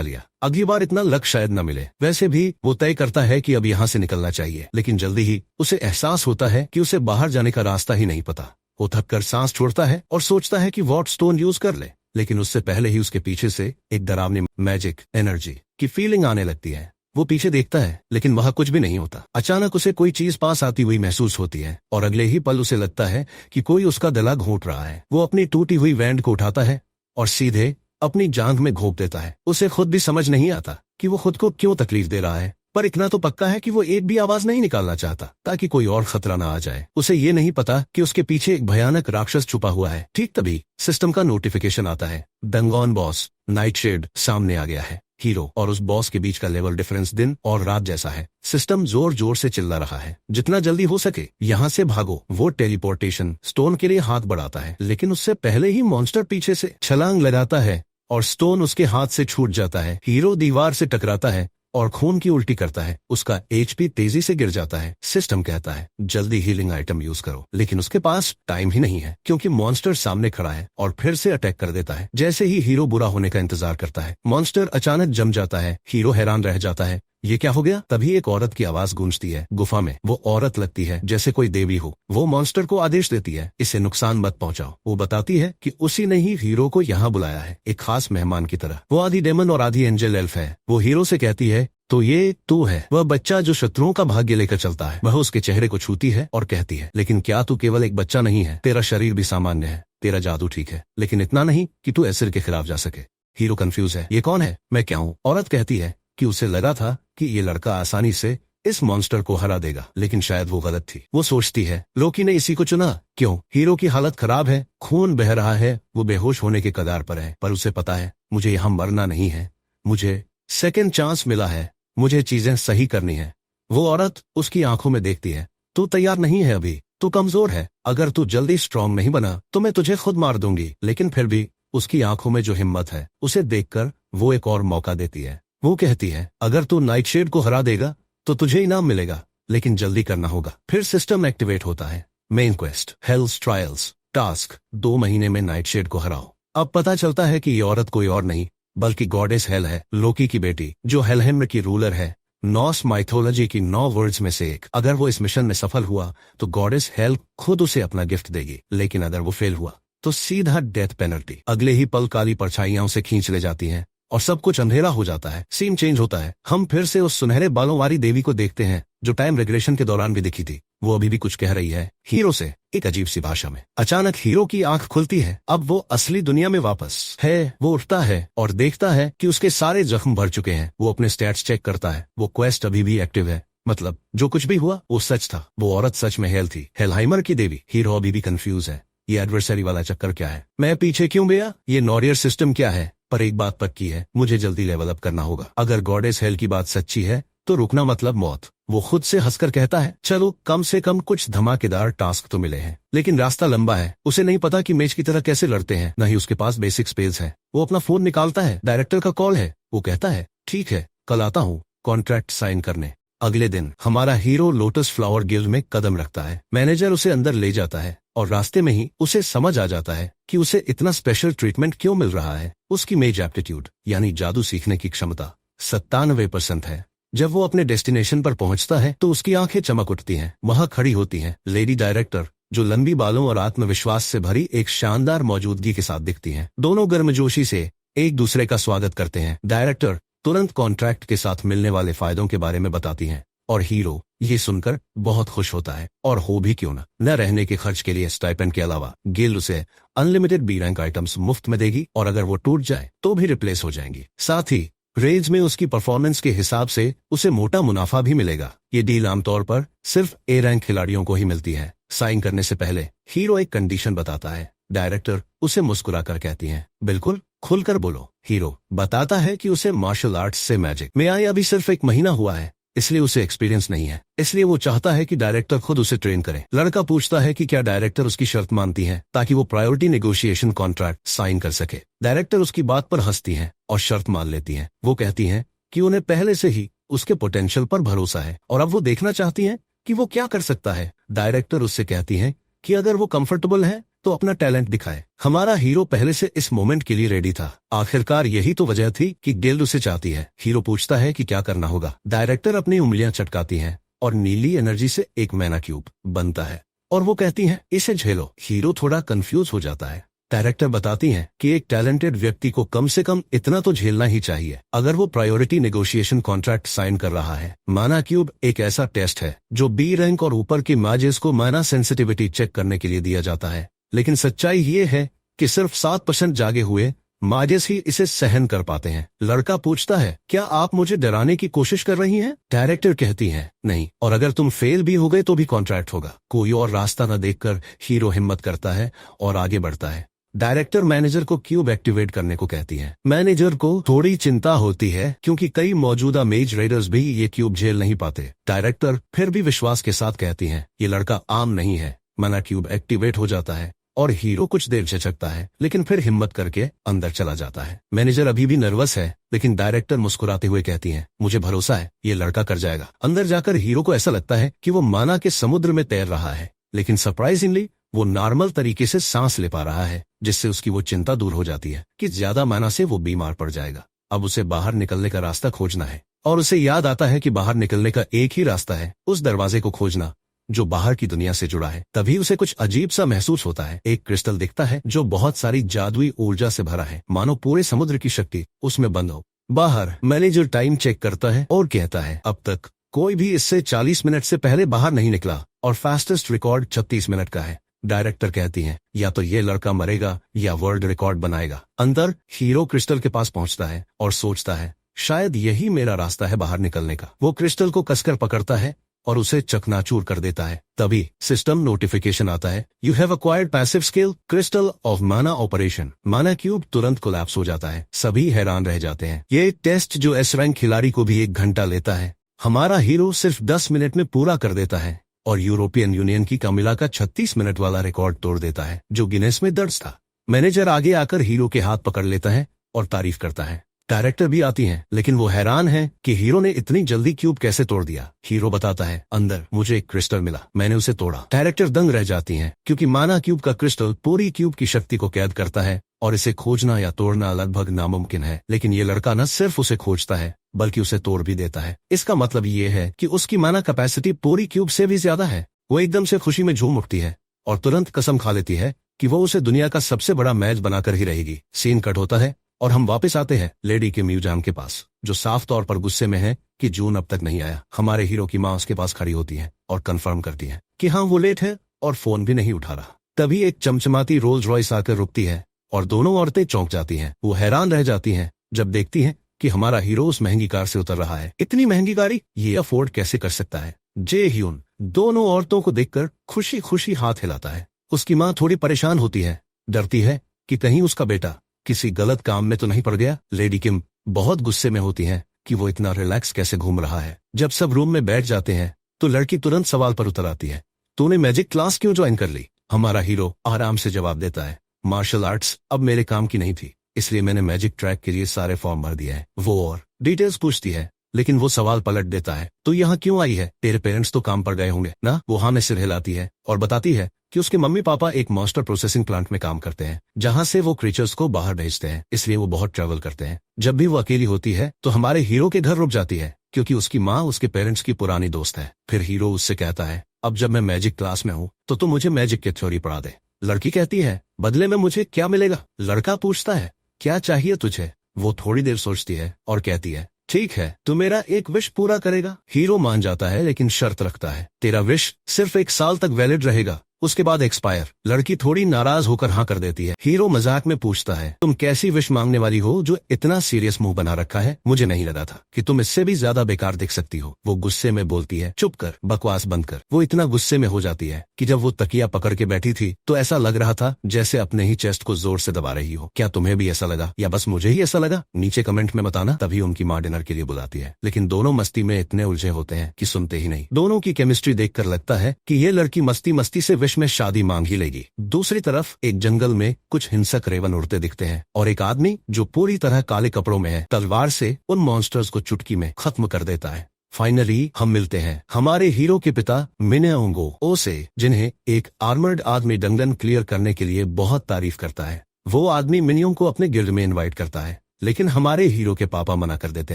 लिया। अगली बार इतना लक शायद न मिले। वैसे भी वो तय करता है कि अब यहाँ से निकलना चाहिए, लेकिन जल्दी ही उसे एहसास होता है कि उसे बाहर जाने का रास्ता ही नहीं पता। वो थक कर सांस छोड़ता है और सोचता है कि वॉट स्टोन यूज कर ले, लेकिन उससे पहले ही उसके पीछे से एक डरावनी मैजिक एनर्जी की फीलिंग आने लगती है। वो पीछे देखता है, लेकिन वहां कुछ भी नहीं होता। अचानक उसे कोई चीज पास आती हुई महसूस होती है और अगले ही पल उसे लगता है कि कोई उसका गला घोंट रहा है। वो अपनी टूटी हुई वैंड को उठाता है और सीधे अपनी जांघ में घोंप देता है। उसे खुद भी समझ नहीं आता कि वो खुद को क्यों तकलीफ दे रहा है, पर इतना तो पक्का है कि वो एक भी आवाज नहीं निकालना चाहता ताकि कोई और खतरा ना आ जाए। उसे ये नहीं पता कि उसके पीछे एक भयानक राक्षस छुपा हुआ है। ठीक तभी सिस्टम का नोटिफिकेशन आता है। दंगोन बॉस नाइटशेड सामने आ गया है। हीरो और उस बॉस के बीच का लेवल डिफरेंस दिन और रात जैसा है। सिस्टम जोर जोर से चिल्ला रहा है, जितना जल्दी हो सके यहाँ से भागो। वो टेलीपोर्टेशन स्टोन के लिए हाथ बढ़ाता है, लेकिन उससे पहले ही मॉन्स्टर पीछे से छलांग लगाता है और स्टोन उसके हाथ से छूट जाता है। हीरो दीवार से टकराता है और खून की उल्टी करता है। उसका एचपी तेजी से गिर जाता है। सिस्टम कहता है जल्दी हीलिंग आइटम यूज करो, लेकिन उसके पास टाइम ही नहीं है क्योंकि मॉन्स्टर सामने खड़ा है और फिर से अटैक कर देता है। जैसे ही हीरो बुरा होने का इंतजार करता है, मॉन्स्टर अचानक जम जाता है। हीरो हैरान रह जाता है, ये क्या हो गया। तभी एक औरत की आवाज गूंजती है। गुफा में वो औरत लगती है जैसे कोई देवी हो। वो मॉन्स्टर को आदेश देती है, इसे नुकसान मत पहुंचाओ। वो बताती है कि उसी ने ही हीरो को यहाँ बुलाया है, एक खास मेहमान की तरह। वो आधी डेमन और आधी एंजल एल्फ है। वो हीरो से कहती है, तो ये तू है वह बच्चा जो शत्रुओं का भाग्य लेकर चलता है। वह उसके चेहरे को छूती है और कहती है, लेकिन क्या तू केवल एक बच्चा नहीं है, तेरा शरीर भी सामान्य है, तेरा जादू ठीक है, लेकिन इतना नहीं कि तू एसिड के खिलाफ जा सके। हीरो कंफ्यूज है, ये कौन है, मैं क्या हूँ। औरत कहती है कि उसे लगा था कि ये लड़का आसानी से इस मॉन्स्टर को हरा देगा, लेकिन शायद वो गलत थी। वो सोचती है लोकी ने इसी को चुना। क्यों। हीरो की हालत खराब है, खून बह रहा है, वो बेहोश होने के कगार पर है, पर उसे पता है मुझे यहाँ मरना नहीं है, मुझे सेकेंड चांस मिला है, मुझे चीजें सही करनी है। वो औरत उसकी आंखों में देखती है, तू तैयार नहीं है अभी, तू कमजोर है, अगर तू जल्दी स्ट्रांग नहीं बना तो मैं तुझे खुद मार दूंगी। लेकिन फिर भी उसकी आंखों में जो हिम्मत है, उसे देखकर वो एक और मौका देती है। वो कहती है, अगर तू नाइटशेड को हरा देगा तो तुझे इनाम मिलेगा, लेकिन जल्दी करना होगा। फिर सिस्टम एक्टिवेट होता है। मेन क्वेस्ट हेल्स ट्रायल्स टास्क 2 महीने में नाइटशेड को हराओ। अब पता चलता है कि ये औरत कोई और नहीं बल्कि गॉडेस हेल है, लोकी की बेटी, जो हेलहेम की रूलर है, नॉर्स माइथोलॉजी की 9 वर्ड्स में से एक। अगर वो इस मिशन में सफल हुआ तो गॉडेस हेल खुद उसे अपना गिफ्ट देगी, लेकिन अगर वो फेल हुआ तो सीधा डेथ पेनल्टी। अगले ही पल काली परछाइयां उसे खींच ले जाती हैं और सब कुछ अंधेरा हो जाता है। सीन चेंज होता है। हम फिर से उस सुनहरे बालों वाली देवी को देखते हैं जो टाइम रेगुलेशन के दौरान भी दिखी थी। वो अभी भी कुछ कह रही है हीरो से, एक अजीब सी भाषा में। अचानक हीरो की आंख खुलती है। अब वो असली दुनिया में वापस है। वो उठता है और देखता है कि उसके सारे जख्म भर चुके हैं। वो अपने स्टैट्स चेक करता है। वो क्वेस्ट अभी भी एक्टिव है, मतलब जो कुछ भी हुआ वो सच था। वो औरत सच में हेल थी, हेलहाइमर की देवी। हीरो अभी भी कंफ्यूज है, ये एडवर्सरी वाला चक्कर क्या है, मैं पीछे क्यों गया, ये नॉरियर सिस्टम क्या है। पर एक बात पक्की है, मुझे जल्दी लेवल अप करना होगा। अगर गॉडेस हेल की बात सच्ची है तो रुकना मतलब मौत। वो खुद से हंसकर कहता है, चलो कम से कम कुछ धमाकेदार टास्क तो मिले हैं, लेकिन रास्ता लंबा है। उसे नहीं पता कि मेज की तरह कैसे लड़ते हैं, न ही उसके पास बेसिक स्किल्स है। वो अपना फोन निकालता है, डायरेक्टर का कॉल है। वो कहता है, ठीक है कल आता हूँ कॉन्ट्रैक्ट साइन करने। अगले दिन हमारा हीरो लोटस फ्लावर गिल्ड में कदम रखता है। मैनेजर उसे अंदर ले जाता है और रास्ते में ही उसे समझ आ जाता है कि उसे इतना स्पेशल ट्रीटमेंट क्यों मिल रहा है। उसकी मेज एप्टीट्यूड यानी जादू सीखने की क्षमता 97% है। जब वो अपने डेस्टिनेशन पर पहुंचता है तो उसकी आंखें चमक उठती हैं। वहां खड़ी होती हैं लेडी डायरेक्टर, जो लंबी बालों और आत्मविश्वास से भरी एक शानदार मौजूदगी के साथ दिखती हैं। दोनों गर्मजोशी से एक दूसरे का स्वागत करते हैं। डायरेक्टर तुरंत कॉन्ट्रैक्ट के साथ मिलने वाले फायदों के बारे में बताती हैं और हीरो ये सुनकर बहुत खुश होता है। और हो भी क्यों न रहने के खर्च के लिए स्टाइपेंड के अलावा गिल्ड उसे अनलिमिटेड बी रैंक आइटम्स मुफ्त में देगी, और अगर वो टूट जाए तो भी रिप्लेस हो जाएंगी। साथ ही रेंज में उसकी परफॉर्मेंस के हिसाब से उसे मोटा मुनाफा भी मिलेगा। ये डील आमतौर पर सिर्फ ए रैंक खिलाड़ियों को ही मिलती है। साइन करने से पहले हीरो एक कंडीशन बताता है। डायरेक्टर उसे मुस्कुराकर कहती हैं, बिल्कुल खुलकर बोलो। हीरो बताता है कि उसे मार्शल आर्ट्स से मैजिक में आए अभी सिर्फ 1 महीना हुआ है, इसलिए उसे एक्सपीरियंस नहीं है। इसलिए वो चाहता है कि डायरेक्टर खुद उसे ट्रेन करे। लड़का पूछता है कि क्या डायरेक्टर उसकी शर्त मानती है ताकि वो प्रायोरिटी नेगोशिएशन कॉन्ट्रैक्ट साइन कर सके। डायरेक्टर उसकी बात पर हंसती हैं और शर्त मान लेती हैं। वो कहती हैं कि उन्हें पहले से ही उसके पोटेंशियल पर भरोसा है और अब वो देखना चाहती हैं कि वो क्या कर सकता है। डायरेक्टर उससे कहती हैं कि अगर वो कंफर्टेबल है तो अपना टैलेंट दिखाए। हमारा हीरो पहले से इस मोमेंट के लिए रेडी था। आखिरकार यही तो वजह थी कि गिल्ड उसे चाहती है। हीरो पूछता है कि क्या करना होगा। डायरेक्टर अपनी उंगलियां चटकाती हैं और नीली एनर्जी से एक मैना क्यूब बनता है और वो कहती हैं, इसे झेलो। हीरो थोड़ा कंफ्यूज हो जाता है। डायरेक्टर बताती हैं कि एक टैलेंटेड व्यक्ति को कम से कम इतना तो झेलना ही चाहिए अगर वो प्रायोरिटी नेगोशिएशन कॉन्ट्रैक्ट साइन कर रहा है। माना क्यूब एक ऐसा टेस्ट है जो बी रैंक और ऊपर के मैजेस को माना सेंसिटिविटी चेक करने के लिए दिया जाता है, लेकिन सच्चाई ये है कि सिर्फ 7% जागे हुए माजेस ही इसे सहन कर पाते हैं। लड़का पूछता है, क्या आप मुझे डराने की कोशिश कर रही हैं? डायरेक्टर कहती है, नहीं, और अगर तुम फेल भी हो गए तो भी कॉन्ट्रैक्ट होगा। कोई और रास्ता न देखकर हीरो हिम्मत करता है और आगे बढ़ता है। डायरेक्टर मैनेजर को क्यूब एक्टिवेट करने को कहती है। मैनेजर को थोड़ी चिंता होती है क्योंकि कई मौजूदा मेज रेडर्स भी ये क्यूब झेल नहीं पाते। डायरेक्टर फिर भी विश्वास के साथ कहती हैं, ये लड़का आम नहीं है। मना क्यूब एक्टिवेट हो जाता है और हीरो कुछ देर झिझकता है, लेकिन फिर हिम्मत करके अंदर चला जाता है। मैनेजर अभी भी नर्वस है, लेकिन डायरेक्टर मुस्कुराते हुए कहती हैं, मुझे भरोसा है ये लड़का कर जाएगा। अंदर जाकर हीरो को ऐसा लगता है कि वो माना के समुद्र में तैर रहा है, लेकिन सरप्राइजिंगली वो नॉर्मल तरीके से सांस ले पा रहा है, जिससे उसकी वो चिंता दूर हो जाती है कि ज्यादा माना से वो बीमार पड़ जाएगा। अब उसे बाहर निकलने का रास्ता खोजना है और उसे याद आता है कि बाहर निकलने का एक ही रास्ता है, उस दरवाजे को खोजना जो बाहर की दुनिया से जुड़ा है। तभी उसे कुछ अजीब सा महसूस होता है। एक क्रिस्टल दिखता है जो बहुत सारी जादुई ऊर्जा से भरा है, मानो पूरे समुद्र की शक्ति उसमें बंद हो। बाहर मैनेजर टाइम चेक करता है और कहता है, अब तक कोई भी इससे 40 मिनट से पहले बाहर नहीं निकला और फास्टेस्ट रिकॉर्ड 36 मिनट का है। डायरेक्टर कहती हैं, या तो ये लड़का मरेगा या वर्ल्ड रिकॉर्ड बनाएगा। अंदर हीरो क्रिस्टल के पास पहुंचता है और सोचता है, शायद यही मेरा रास्ता है बाहर निकलने का। वो क्रिस्टल को कसकर पकड़ता है और उसे चकनाचूर कर देता है। तभी सिस्टम नोटिफिकेशन आता है, you have acquired passive skill crystal of माना ऑपरेशन। माना क्यूब तुरंत कोलैप्स हो जाता है। सभी हैरान रह जाते हैं। ये टेस्ट जो एस रैंक खिलाड़ी को भी 1 घंटा लेता है, हमारा हीरो सिर्फ 10 मिनट में पूरा कर देता है और यूरोपियन यूनियन की कमिला का 36 मिनट वाला रिकॉर्ड तोड़ देता है, जो गिनेस में दर्ज था। मैनेजर आगे आकर हीरो के हाथ पकड़ लेता है और तारीफ करता है। डायरेक्टर भी आती हैं, लेकिन वो हैरान है कि हीरो ने इतनी जल्दी क्यूब कैसे तोड़ दिया। हीरो बताता है, अंदर मुझे एक क्रिस्टल मिला, मैंने उसे तोड़ा। डायरेक्टर दंग रह जाती हैं क्योंकि माना क्यूब का क्रिस्टल पूरी क्यूब की शक्ति को कैद करता है और इसे खोजना या तोड़ना लगभग नामुमकिन है। लेकिन ये लड़का न सिर्फ उसे खोजता है बल्कि उसे तोड़ भी देता है। इसका मतलब ये है कि उसकी माना कैपेसिटी पूरी क्यूब से भी ज्यादा है। वो एकदम से खुशी में झूम उठती है और तुरंत कसम खा लेती है कि वो उसे दुनिया का सबसे बड़ा मैच बनाकर ही रहेगी। सीन कट होता है और हम वापस आते हैं लेडी के म्यूजियम के पास, जो साफ तौर पर गुस्से में है कि जून अब तक नहीं आया। हमारे हीरो की माँ उसके पास खड़ी होती है और कंफर्म करती है कि हाँ वो लेट है और फोन भी नहीं उठा रहा। तभी एक चमचमाती रोल्स रॉयस आकर रुकती है और दोनों औरतें चौंक जाती हैं। वो हैरान रह जाती हैं जब देखती हैं कि हमारा हीरो उस महंगी कार से उतर रहा है। इतनी महंगी गाड़ी ये अफोर्ड कैसे कर सकता है? जे ह्यून दोनों औरतों को देखकर खुशी खुशी हाथ हिलाता है। उसकी माँ थोड़ी परेशान होती है, डरती है कि कहीं उसका बेटा किसी गलत काम में तो नहीं पड़ गया। लेडी किम बहुत गुस्से में होती हैं कि वो इतना रिलैक्स कैसे घूम रहा है। जब सब रूम में बैठ जाते हैं तो लड़की तुरंत सवाल पर उतर आती है, तूने मैजिक क्लास क्यों ज्वाइन कर ली? हमारा हीरो आराम से जवाब देता है, मार्शल आर्ट्स अब मेरे काम की नहीं थी, इसलिए मैंने मैजिक ट्रैक के लिए सारे फॉर्म भर दिए हैं। वो और डिटेल्स पूछती है, लेकिन वो सवाल पलट देता है, तो यहाँ क्यों आई है? तेरे पेरेंट्स तो काम पर गए होंगे ना? वो हाँ में सिर हिलाती है और बताती है कि उसके मम्मी पापा एक मॉन्स्टर प्रोसेसिंग प्लांट में काम करते हैं, जहाँ से वो क्रीचर्स को बाहर भेजते हैं, इसलिए वो बहुत ट्रैवल करते हैं। जब भी वो अकेली होती है तो हमारे हीरो के घर रुक जाती है, क्योंकि उसकी माँ उसके पेरेंट्स की पुरानी दोस्त है। फिर हीरो उससे कहता है, अब जब मैं मैजिक क्लास में हूँ तो तू मुझे मैजिक की थ्योरी पढ़ा दे। लड़की कहती है, बदले में मुझे क्या मिलेगा? लड़का पूछता है, क्या चाहिए तुझे? वो थोड़ी देर सोचती है और कहती है, ठीक है, तू मेरा एक विश पूरा करेगा? हीरो मान जाता है, लेकिन शर्त रखता है, तेरा विश सिर्फ 1 साल तक वैलिड रहेगा, उसके बाद एक्सपायर। लड़की थोड़ी नाराज होकर हाँ कर देती है। हीरो मजाक में पूछता है, तुम कैसी विश मांगने वाली हो जो इतना सीरियस मुंह बना रखा है? मुझे नहीं लगा था कि तुम इससे भी ज्यादा बेकार दिख सकती हो। वो गुस्से में बोलती है, चुप कर, बकवास बंद कर। वो इतना गुस्से में हो जाती है कि जब वो तकिया पकड़ के बैठी थी तो ऐसा लग रहा था जैसे अपने ही चेस्ट को जोर से दबा रही हो। क्या तुम्हें भी ऐसा लगा या बस मुझे ही ऐसा लगा? नीचे कमेंट में बताना। तभी उनकी माँ डिनर के लिए बुलाती है, लेकिन दोनों मस्ती में इतने उलझे होते हैं कि सुनते ही नहीं। दोनों की केमिस्ट्री देखकर लगता है कि ये लड़की मस्ती मस्ती से विश में शादी मांग ही लेगी। दूसरी तरफ एक जंगल में कुछ हिंसक रेवन उड़ते दिखते हैं और एक आदमी जो पूरी तरह काले कपड़ों में है तलवार से उन मॉन्स्टर्स को चुटकी में खत्म कर देता है। फाइनली हम मिलते हैं हमारे हीरो के पिता मिनेओंगो ओ से, जिन्हें एक आर्मर्ड आदमी डंगन क्लियर करने के लिए बहुत तारीफ करता है। वो आदमी मिनियों को अपने गिल्ड में इन्वाइट करता है, लेकिन हमारे हीरो के पापा मना कर देते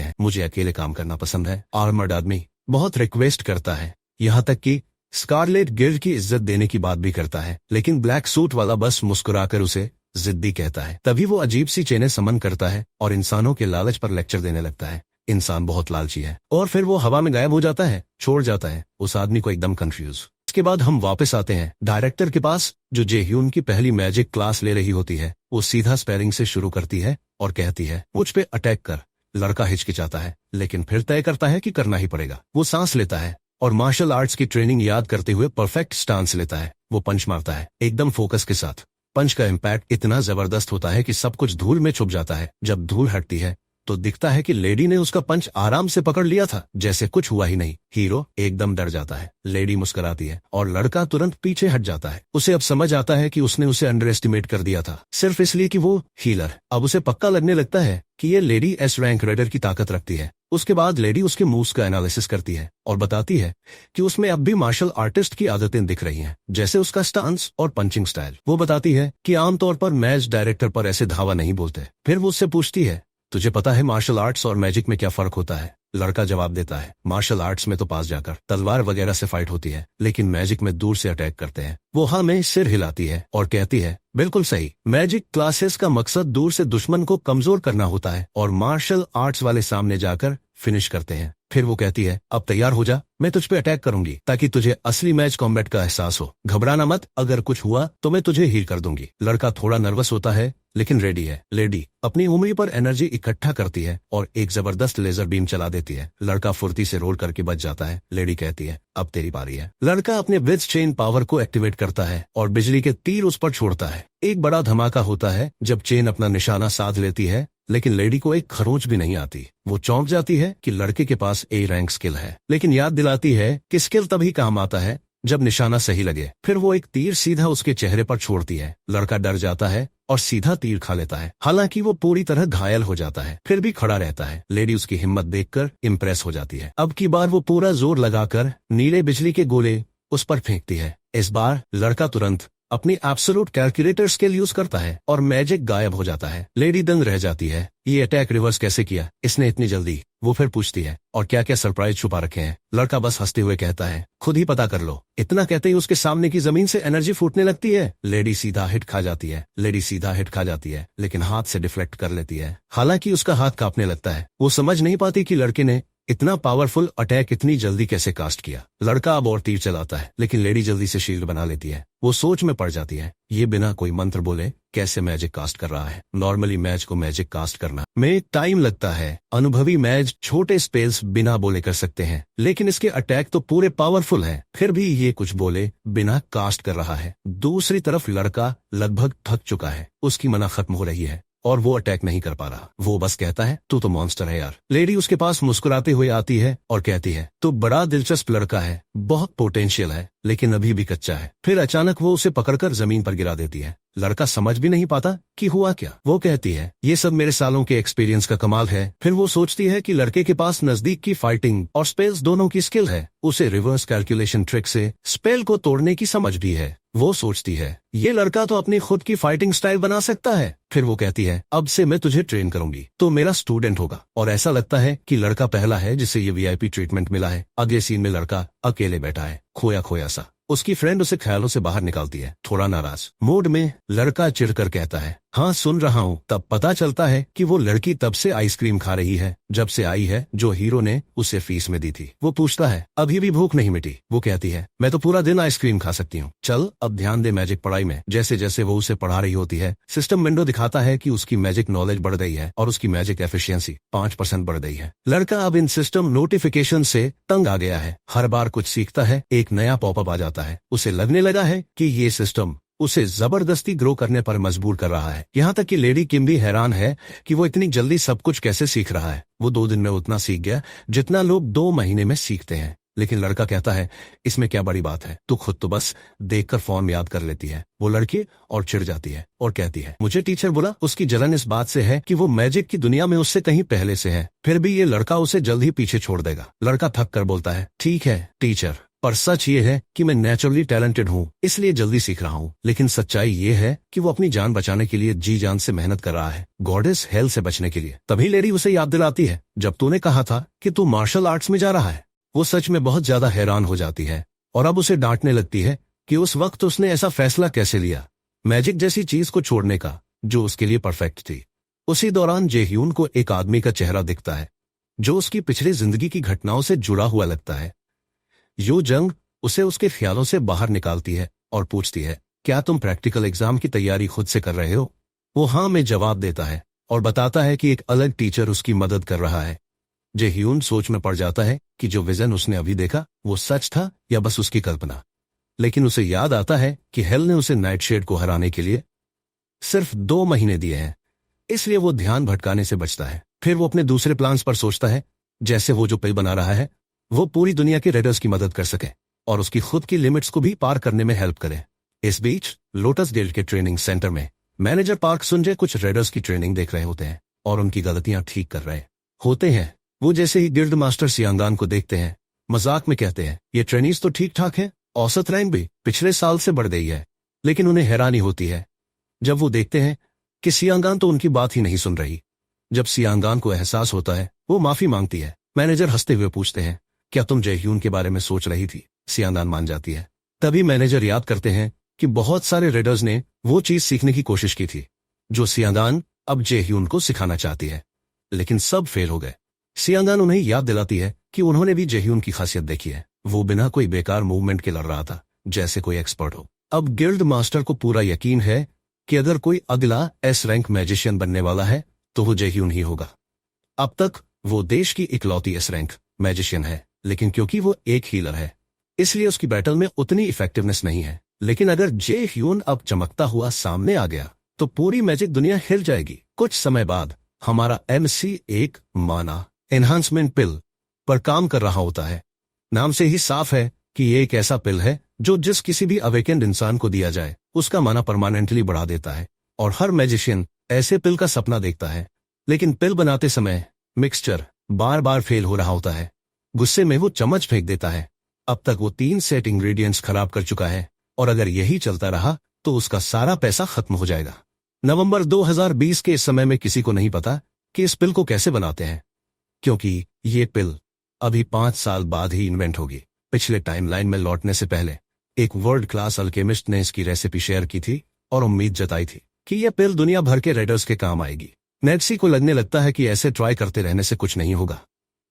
हैं। मुझे अकेले काम करना पसंद है। आर्मर्ड आदमी बहुत रिक्वेस्ट करता है, यहाँ तक कि स्कारलेट गिल्ड की इज्जत देने की बात भी करता है, लेकिन ब्लैक सूट वाला बस मुस्कुराकर उसे जिद्दी कहता है। तभी वो अजीब सी चेनें समन करता है और इंसानों के लालच पर लेक्चर देने लगता है। इंसान बहुत लालची है और फिर वो हवा में गायब हो जाता है, छोड़ जाता है उस आदमी को एकदम कंफ्यूज। इसके बाद हम वापस आते हैं डायरेक्टर के पास, जो जेह्यून की पहली मैजिक क्लास ले रही होती है। वो सीधा स्पैरिंग से शुरू करती है और कहती है, मुझ पे अटैक कर। लड़का हिचकिचाता है, लेकिन फिर तय करता है कि करना ही पड़ेगा। वो सांस लेता है और मार्शल आर्ट्स की ट्रेनिंग याद करते हुए परफेक्ट स्टांस लेता है। वो पंच मारता है एकदम फोकस के साथ। पंच का इम्पैक्ट इतना जबरदस्त होता है कि सब कुछ धूल में छुप जाता है। जब धूल हटती है तो दिखता है कि लेडी ने उसका पंच आराम से पकड़ लिया था, जैसे कुछ हुआ ही नहीं। हीरो एकदम डर जाता है, लेडी मुस्कुराती है और लड़का तुरंत पीछे हट जाता है। उसे अब समझ आता है कि उसने उसे अंडर एस्टिमेट कर दिया था, सिर्फ इसलिए कि वो हीलर। अब उसे पक्का लगने लगता है कि ये लेडी एस रैंक रेडर की ताकत रखती है। उसके बाद लेडी उसके मूव्स का एनालिसिस करती है और बताती है कि उसमें अब भी मार्शल आर्टिस्ट की आदतें दिख रही हैं, जैसे उसका स्टांस और पंचिंग स्टाइल। वो बताती है कि आमतौर पर मैच डायरेक्टर पर ऐसे धावा नहीं बोलते। फिर वो उससे पूछती है, तुझे पता है मार्शल आर्ट्स और मैजिक में क्या फर्क होता है? लड़का जवाब देता है, मार्शल आर्ट्स में तो पास जाकर तलवार वगैरह से फाइट होती है, लेकिन मैजिक में दूर से अटैक करते हैं। वो हाँ में सिर हिलाती है और कहती है, बिल्कुल सही, मैजिक क्लासेस का मकसद दूर से दुश्मन को कमजोर करना होता है और मार्शल आर्ट्स वाले सामने जाकर फिनिश करते हैं। फिर वो कहती है, अब तैयार हो जा, मैं तुझ पे अटैक करूंगी ताकि तुझे असली मैच कॉम्बैट का एहसास हो। घबराना मत, अगर कुछ हुआ तो मैं तुझे हील कर दूंगी। लड़का थोड़ा नर्वस होता है लेकिन रेडी है। लेडी अपनी उंगली पर एनर्जी इकट्ठा करती है और एक जबरदस्त लेजर बीम चला देती है। लड़का फुर्ती से रोल करके बच जाता है। लेडी कहती है, अब तेरी बारी है। लड़का अपने ब्लिट्ज चेन पावर को एक्टिवेट करता है और बिजली के तीर उस पर छोड़ता है। एक बड़ा धमाका होता है जब चेन अपना निशाना साध लेती है, लेकिन लेडी को एक खरोंच भी नहीं आती। वो चौंक जाती है कि लड़के के पास ए रैंक स्किल है, लेकिन याद दिलाती है कि स्किल तभी काम आता है जब निशाना सही लगे। फिर वो एक तीर सीधा उसके चेहरे पर छोड़ती है। लड़का डर जाता है और सीधा तीर खा लेता है। हालांकि वो पूरी तरह घायल हो जाता है, फिर भी खड़ा रहता है। लेडी उसकी हिम्मत देखकर इम्प्रेस हो जाती है। अब की बार वो पूरा जोर लगाकर नीले बिजली के गोले उस पर फेंकती है। इस बार लड़का तुरंत अपनी एब्सोल्यूट कैलकुलेटर स्किल यूज करता है और मैजिक गायब हो जाता है। लेडी दंग रह जाती है, ये अटैक रिवर्स कैसे किया इसने इतनी जल्दी? वो फिर पूछती है, और क्या क्या सरप्राइज छुपा रखे हैं? लड़का बस हंसते हुए कहता है, खुद ही पता कर लो। इतना कहते ही उसके सामने की जमीन से एनर्जी फूटने लगती है। लेडी सीधा हिट खा जाती है, लेकिन हाथ से डिफ्लेक्ट कर लेती है। हालांकि उसका हाथ कांपने लगता है। वो समझ नहीं पाती कि लड़के ने इतना पावरफुल अटैक इतनी जल्दी कैसे कास्ट किया। लड़का अब और तीर चलाता है, लेकिन लेडी जल्दी से शील्ड बना लेती है। वो सोच में पड़ जाती है, ये बिना कोई मंत्र बोले कैसे मैजिक कास्ट कर रहा है। नॉर्मली मैच को मैजिक कास्ट करना में टाइम लगता है। अनुभवी मैच छोटे स्पेल्स बिना बोले कर सकते हैं, लेकिन इसके अटैक तो पूरे पावरफुल हैं। फिर भी ये कुछ बोले बिना कास्ट कर रहा है। दूसरी तरफ लड़का लगभग थक चुका है, उसकी मना खत्म हो रही है और वो अटैक नहीं कर पा रहा। वो बस कहता है तू तो मॉन्स्टर है यार। लेडी उसके पास मुस्कुराते हुए आती है और कहती है तू बड़ा दिलचस्प लड़का है, बहुत पोटेंशियल है, लेकिन अभी भी कच्चा है। फिर अचानक वो उसे पकड़कर जमीन पर गिरा देती है। लड़का समझ भी नहीं पाता कि हुआ क्या। वो कहती है ये सब मेरे सालों के एक्सपीरियंस का कमाल है। फिर वो सोचती है कि लड़के के पास नजदीक की फाइटिंग और स्पेल्स दोनों की स्किल है। उसे रिवर्स कैलकुलेशन ट्रिक से स्पेल को तोड़ने की समझ भी है। वो सोचती है ये लड़का तो अपनी खुद की फाइटिंग स्टाइल बना सकता है। फिर वो कहती है अब से मैं तुझे ट्रेन करूंगी, तो मेरा स्टूडेंट होगा। और ऐसा लगता है कि लड़का पहला है जिसे ये वीआईपी ट्रीटमेंट मिला है। अगले सीन में लड़का अकेले बैठा है, खोया खोया सा। उसकी फ्रेंड उसे ख्यालों से बाहर निकालती है। थोड़ा नाराज मूड में लड़का चिढ़कर कहता है हाँ सुन रहा हूँ। तब पता चलता है कि वो लड़की तब से आइसक्रीम खा रही है जब से आई है, जो हीरो ने उसे फीस में दी थी। वो पूछता है अभी भी भूख नहीं मिटी। वो कहती है मैं तो पूरा दिन आइसक्रीम खा सकती हूँ, चल अब ध्यान दे मैजिक पढ़ाई में। जैसे जैसे वो उसे पढ़ा रही होती है, सिस्टम विंडो दिखाता है कि उसकी मैजिक नॉलेज बढ़ गई है और उसकी मैजिक एफिशिएंसी 5% बढ़ गई है। लड़का अब इन सिस्टम नोटिफिकेशन से तंग आ गया है। हर बार कुछ सीखता है एक नया पॉपअप आ जाता है। उसे लगने लगा है कि ये सिस्टम उसे जबरदस्ती ग्रो करने पर मजबूर कर रहा है। यहाँ तक कि लेडी किम भी हैरान है कि वो इतनी जल्दी सब कुछ कैसे सीख रहा है। वो 2 दिन में उतना सीख गया जितना लोग 2 महीने में सीखते हैं। लेकिन लड़का कहता है इसमें क्या बड़ी बात है, तू खुद तो बस देखकर फॉर्म याद कर लेती है। वो लड़की और चिढ़ जाती है और कहती है मुझे टीचर बोला। उसकी जलन इस बात से है कि वो मैजिक की दुनिया में उससे कहीं पहले से है। फिर भी ये लड़का उसे जल्द ही पीछे छोड़ देगा। लड़का थक कर बोलता है ठीक है टीचर, पर सच ये है कि मैं नेचुरली टैलेंटेड हूँ, इसलिए जल्दी सीख रहा हूँ। लेकिन सच्चाई ये है कि वो अपनी जान बचाने के लिए जी जान से मेहनत कर रहा है, गॉडेस हेल से बचने के लिए। तभी लेडी उसे याद दिलाती है जब तूने कहा था कि तू मार्शल आर्ट्स में जा रहा है। वो सच में बहुत ज्यादा हैरान हो जाती है और अब उसे डांटने लगती है कि उस वक्त उसने ऐसा फैसला कैसे लिया, मैजिक जैसी चीज को छोड़ने का जो उसके लिए परफेक्ट थी। उसी दौरान जेह्यून को एक आदमी का चेहरा दिखता है जो उसकी पिछली जिंदगी की घटनाओं से जुड़ा हुआ लगता है। यो जंग उसे उसके ख्यालों से बाहर निकालती है और पूछती है क्या तुम प्रैक्टिकल एग्जाम की तैयारी खुद से कर रहे हो। वो हाँ में जवाब देता है और बताता है कि एक अलग टीचर उसकी मदद कर रहा है। जेह्यून सोच में पड़ जाता है कि जो विजन उसने अभी देखा वो सच था या बस उसकी कल्पना। लेकिन उसे याद आता है कि हेल ने उसे नाइटशेड को हराने के लिए सिर्फ 2 महीने दिए हैं, इसलिए वो ध्यान भटकाने से बचता है। फिर वो अपने दूसरे प्लान्स पर सोचता है, जैसे वो जो पिल बना रहा है वो पूरी दुनिया के रेडर्स की मदद कर सके और उसकी खुद की लिमिट्स को भी पार करने में हेल्प करे। इस बीच लोटस डेल के ट्रेनिंग सेंटर में मैनेजर पार्क सुंजे कुछ रेडर्स की ट्रेनिंग देख रहे होते हैं और उनकी गलतियां ठीक कर रहे होते हैं। वो जैसे ही गिल्ड मास्टर सियांगान को देखते हैं मजाक में कहते हैं ये ट्रेनीज तो ठीक ठाक है, औसत रैंक भी पिछले साल से बढ़ गई है। लेकिन उन्हें हैरानी होती है जब वो देखते हैं कि सियांगान तो उनकी बात ही नहीं सुन रही। जब सियांगान को एहसास होता है वो माफी मांगती है। मैनेजर हंसते हुए पूछते हैं क्या तुम जेह्यून के बारे में सोच रही थी। सियांगान मान जाती है। तभी मैनेजर याद करते हैं कि बहुत सारे रेडर्स ने वो चीज सीखने की कोशिश की थी जो सियांगान अब जेह्यून को सिखाना चाहती है, लेकिन सब फेल हो गए। सियांगान उन्हें याद दिलाती है कि उन्होंने भी जेह्यून की खासियत देखी है। वो बिना कोई बेकार मूवमेंट के लड़ रहा था जैसे कोई एक्सपर्ट हो। अब गिल्ड मास्टर को पूरा यकीन है कि अगर कोई अगला एस रैंक मैजिशियन बनने वाला है तो वो जेह्यून ही होगा। अब तक वो देश की इकलौती एस रैंक मैजिशियन है, लेकिन क्योंकि वो एक हीलर है इसलिए उसकी बैटल में उतनी इफेक्टिवनेस नहीं है। लेकिन अगर जेह्यून अब चमकता हुआ सामने आ गया तो पूरी मैजिक दुनिया हिल जाएगी। कुछ समय बाद हमारा MC एक माना एनहांसमेंट पिल पर काम कर रहा होता है। नाम से ही साफ है कि ये एक ऐसा पिल है जो जिस किसी भी अवेकेंड इंसान को दिया जाए उसका माना परमानेंटली बढ़ा देता है और हर मैजिशियन ऐसे पिल का सपना देखता है। लेकिन पिल बनाते समय मिक्सचर बार बार फेल हो रहा होता है। गुस्से में वो चम्मच फेंक देता है। अब तक वो 3 सेट इंग्रेडिएंट्स खराब कर चुका है और अगर यही चलता रहा तो उसका सारा पैसा खत्म हो जाएगा। नवंबर 2020 के इस समय में किसी को नहीं पता कि इस पिल को कैसे बनाते हैं, क्योंकि ये पिल अभी 5 साल बाद ही इन्वेंट होगी। पिछले टाइमलाइन में लौटने से पहले एक वर्ल्ड क्लास अल्केमिस्ट ने इसकी रेसिपी शेयर की थी और उम्मीद जताई थी कि यह पिल दुनिया भर के रेडर्स के काम आएगी। नेक्सी को लगने लगता है कि ऐसे ट्राई करते रहने से कुछ नहीं होगा।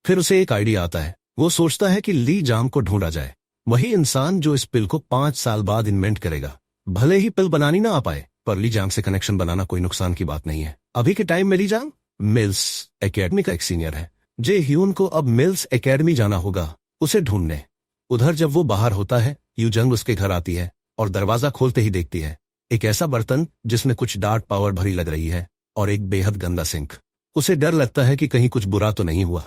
फिर उसे एक आइडिया आता है। वो सोचता है कि ली जांग को ढूंढा जाए, वही इंसान जो इस पिल को 5 साल बाद इन्वेंट करेगा। भले ही पिल बनानी ना आ पाए, पर ली जांग से कनेक्शन बनाना कोई नुकसान की बात नहीं है। अभी के टाइम में ली जांग मिल्स एकेडमी का एक सीनियर है। जेह्यून को अब मिल्स एकेडमी जाना होगा उसे ढूंढने। उधर जब वो बाहर होता है यू जंग उसके घर आती है और दरवाजा खोलते ही देखती है एक ऐसा बर्तन जिसमें कुछ डार्क पावर भरी लग रही है। और एक बेहद गंदा सिंक। उसे डर लगता है कि कहीं कुछ बुरा तो नहीं हुआ।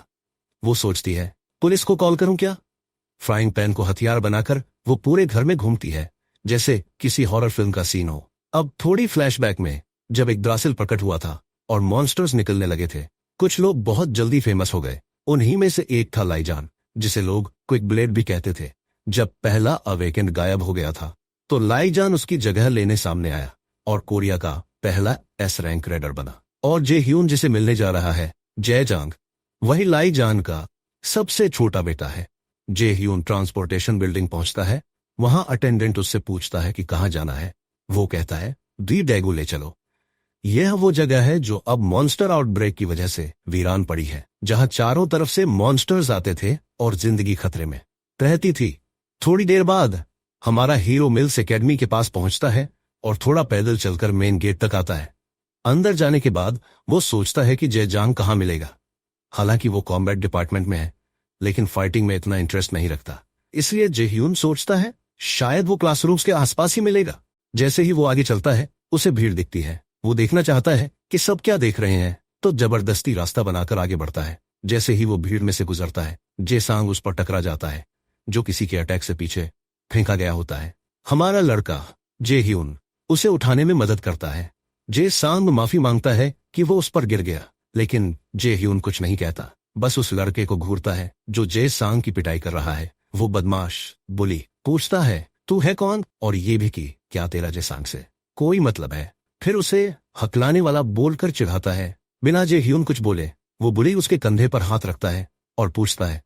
वो सोचती है, पुलिस को कॉल करूं क्या? फ्राइंग पैन को हथियार बनाकर वो पूरे घर में घूमती है जैसे किसी हॉरर फिल्म का सीन हो। अब थोड़ी फ्लैशबैक में जब एक ड्रासिल प्रकट हुआ था और मॉन्स्टर्स निकलने लगे थे, कुछ लोग बहुत जल्दी फेमस हो गए। उन्हीं में से एक था लाइजान, जिसे लोग क्विक ब्लेड भी कहते थे। जब पहला अवेकेंड गायब हो गया था तो लाइजान उसकी जगह लेने सामने आया और कोरिया का पहला एस रैंक रेडर बना। और जे ह्यून जिसे मिलने जा रहा है, जय जांग, वही लाइजान का सबसे छोटा बेटा है। जे ह्यून ट्रांसपोर्टेशन बिल्डिंग पहुंचता है। वहां अटेंडेंट उससे पूछता है कि कहां जाना है। वो कहता है, दी डैगू ले चलो। यह वो जगह है जो अब मॉन्स्टर आउटब्रेक की वजह से वीरान पड़ी है, जहां चारों तरफ से मॉन्स्टर्स आते थे और जिंदगी खतरे में रहती थी। थोड़ी देर बाद हमारा हीरो मिल्स एकेडमी के पास पहुंचता है और थोड़ा पैदल चलकर मेन गेट तक आता है। अंदर जाने के बाद वो सोचता है कि जयजांग कहां मिलेगा। हालांकि वो कॉम्बैट डिपार्टमेंट में है, लेकिन फाइटिंग में इतना इंटरेस्ट नहीं रखता। इसलिए जेह्यून सोचता है शायद वो क्लासरूम्स के आसपास ही मिलेगा। जैसे ही वो आगे चलता है, उसे भीड़ दिखती है। वो देखना चाहता है कि सब क्या देख रहे हैं, तो जबरदस्ती रास्ता बनाकर आगे बढ़ता है। जैसे ही वो भीड़ में से गुजरता है, जेसांग उस पर टकरा जाता है, जो किसी के अटैक से पीछे फेंका गया होता है। हमारा लड़का जेह्यून उसे उठाने में मदद करता है। जेसांग माफी मांगता है कि वो उस पर गिर गया, लेकिन जेह्यून कुछ नहीं कहता, बस उस लड़के को घूरता है जो जेसांग की पिटाई कर रहा है। वो बदमाश बुली पूछता है, तू है कौन? और ये भी कि क्या तेरा जेसांग से कोई मतलब है? फिर उसे हकलाने वाला बोलकर चिढ़ाता है। बिना जेह्यून कुछ बोले वो बुली उसके कंधे पर हाथ रखता है और पूछता है,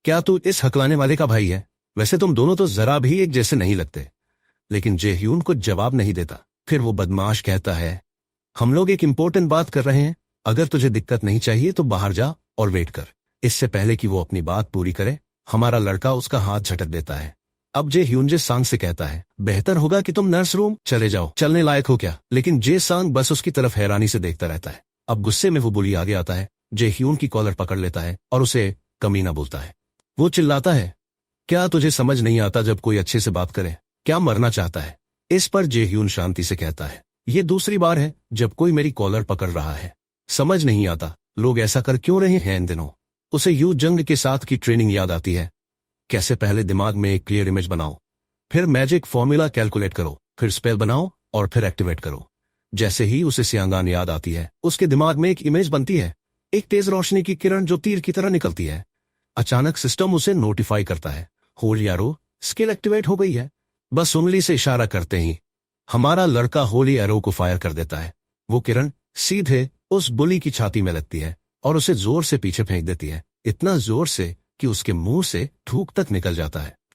क्या तू इस हकलाने वाले का भाई है? वैसे तुम दोनों तो जरा भी एक जैसे नहीं लगते। लेकिन जेह्यून कुछ जवाब नहीं देता। फिर वो बदमाश कहता है, हम लोग एक इंपॉर्टेंट बात कर रहे हैं, अगर तुझे दिक्कत नहीं चाहिए तो बाहर जा और वेट कर। इससे पहले कि वो अपनी बात पूरी करे, हमारा लड़का उसका हाथ झटक देता है। अब जेह्यून जेसांग से कहता है, बेहतर होगा कि तुम नर्स रूम चले जाओ, चलने लायक हो क्या? लेकिन जेसांग बस उसकी तरफ हैरानी से देखता रहता है। अब गुस्से में वो बुली आगे आता है, जेह्यून की कॉलर पकड़ लेता है और उसे कमीना बोलता है। वो चिल्लाता है, क्या तुझे समझ नहीं आता जब कोई अच्छे से बात करे? क्या मरना चाहता है? इस पर जेह्यून शांति से कहता है, ये दूसरी बार है जब कोई मेरी कॉलर पकड़ रहा है। समझ नहीं आता लोग ऐसा कर क्यों रहे हैं इन दिनों। उसे यू जंग के साथ की ट्रेनिंग याद आती है। कैसे पहले दिमाग में एक क्लियर इमेज बनाओ, फिर मैजिक फॉर्मूला कैलकुलेट करो, फिर स्पेल बनाओ और फिर एक्टिवेट करो। जैसे ही उसे सियांगान याद आती है, उसके दिमाग में एक इमेज बनती है, एक तेज रोशनी की किरण जो तीर की तरह निकलती है। अचानक सिस्टम उसे नोटिफाई करता है, होली एरो स्किल एक्टिवेट हो गई है। बस उंगली से इशारा करते ही हमारा लड़का होली एरो को फायर कर देता है। वो किरण सीधे उस बुली की छाती में लगती है और उसे जोर से पीछे फेंक देती है, इतना जोर से कि उसके मुंह से थूक तक निकल जाता है।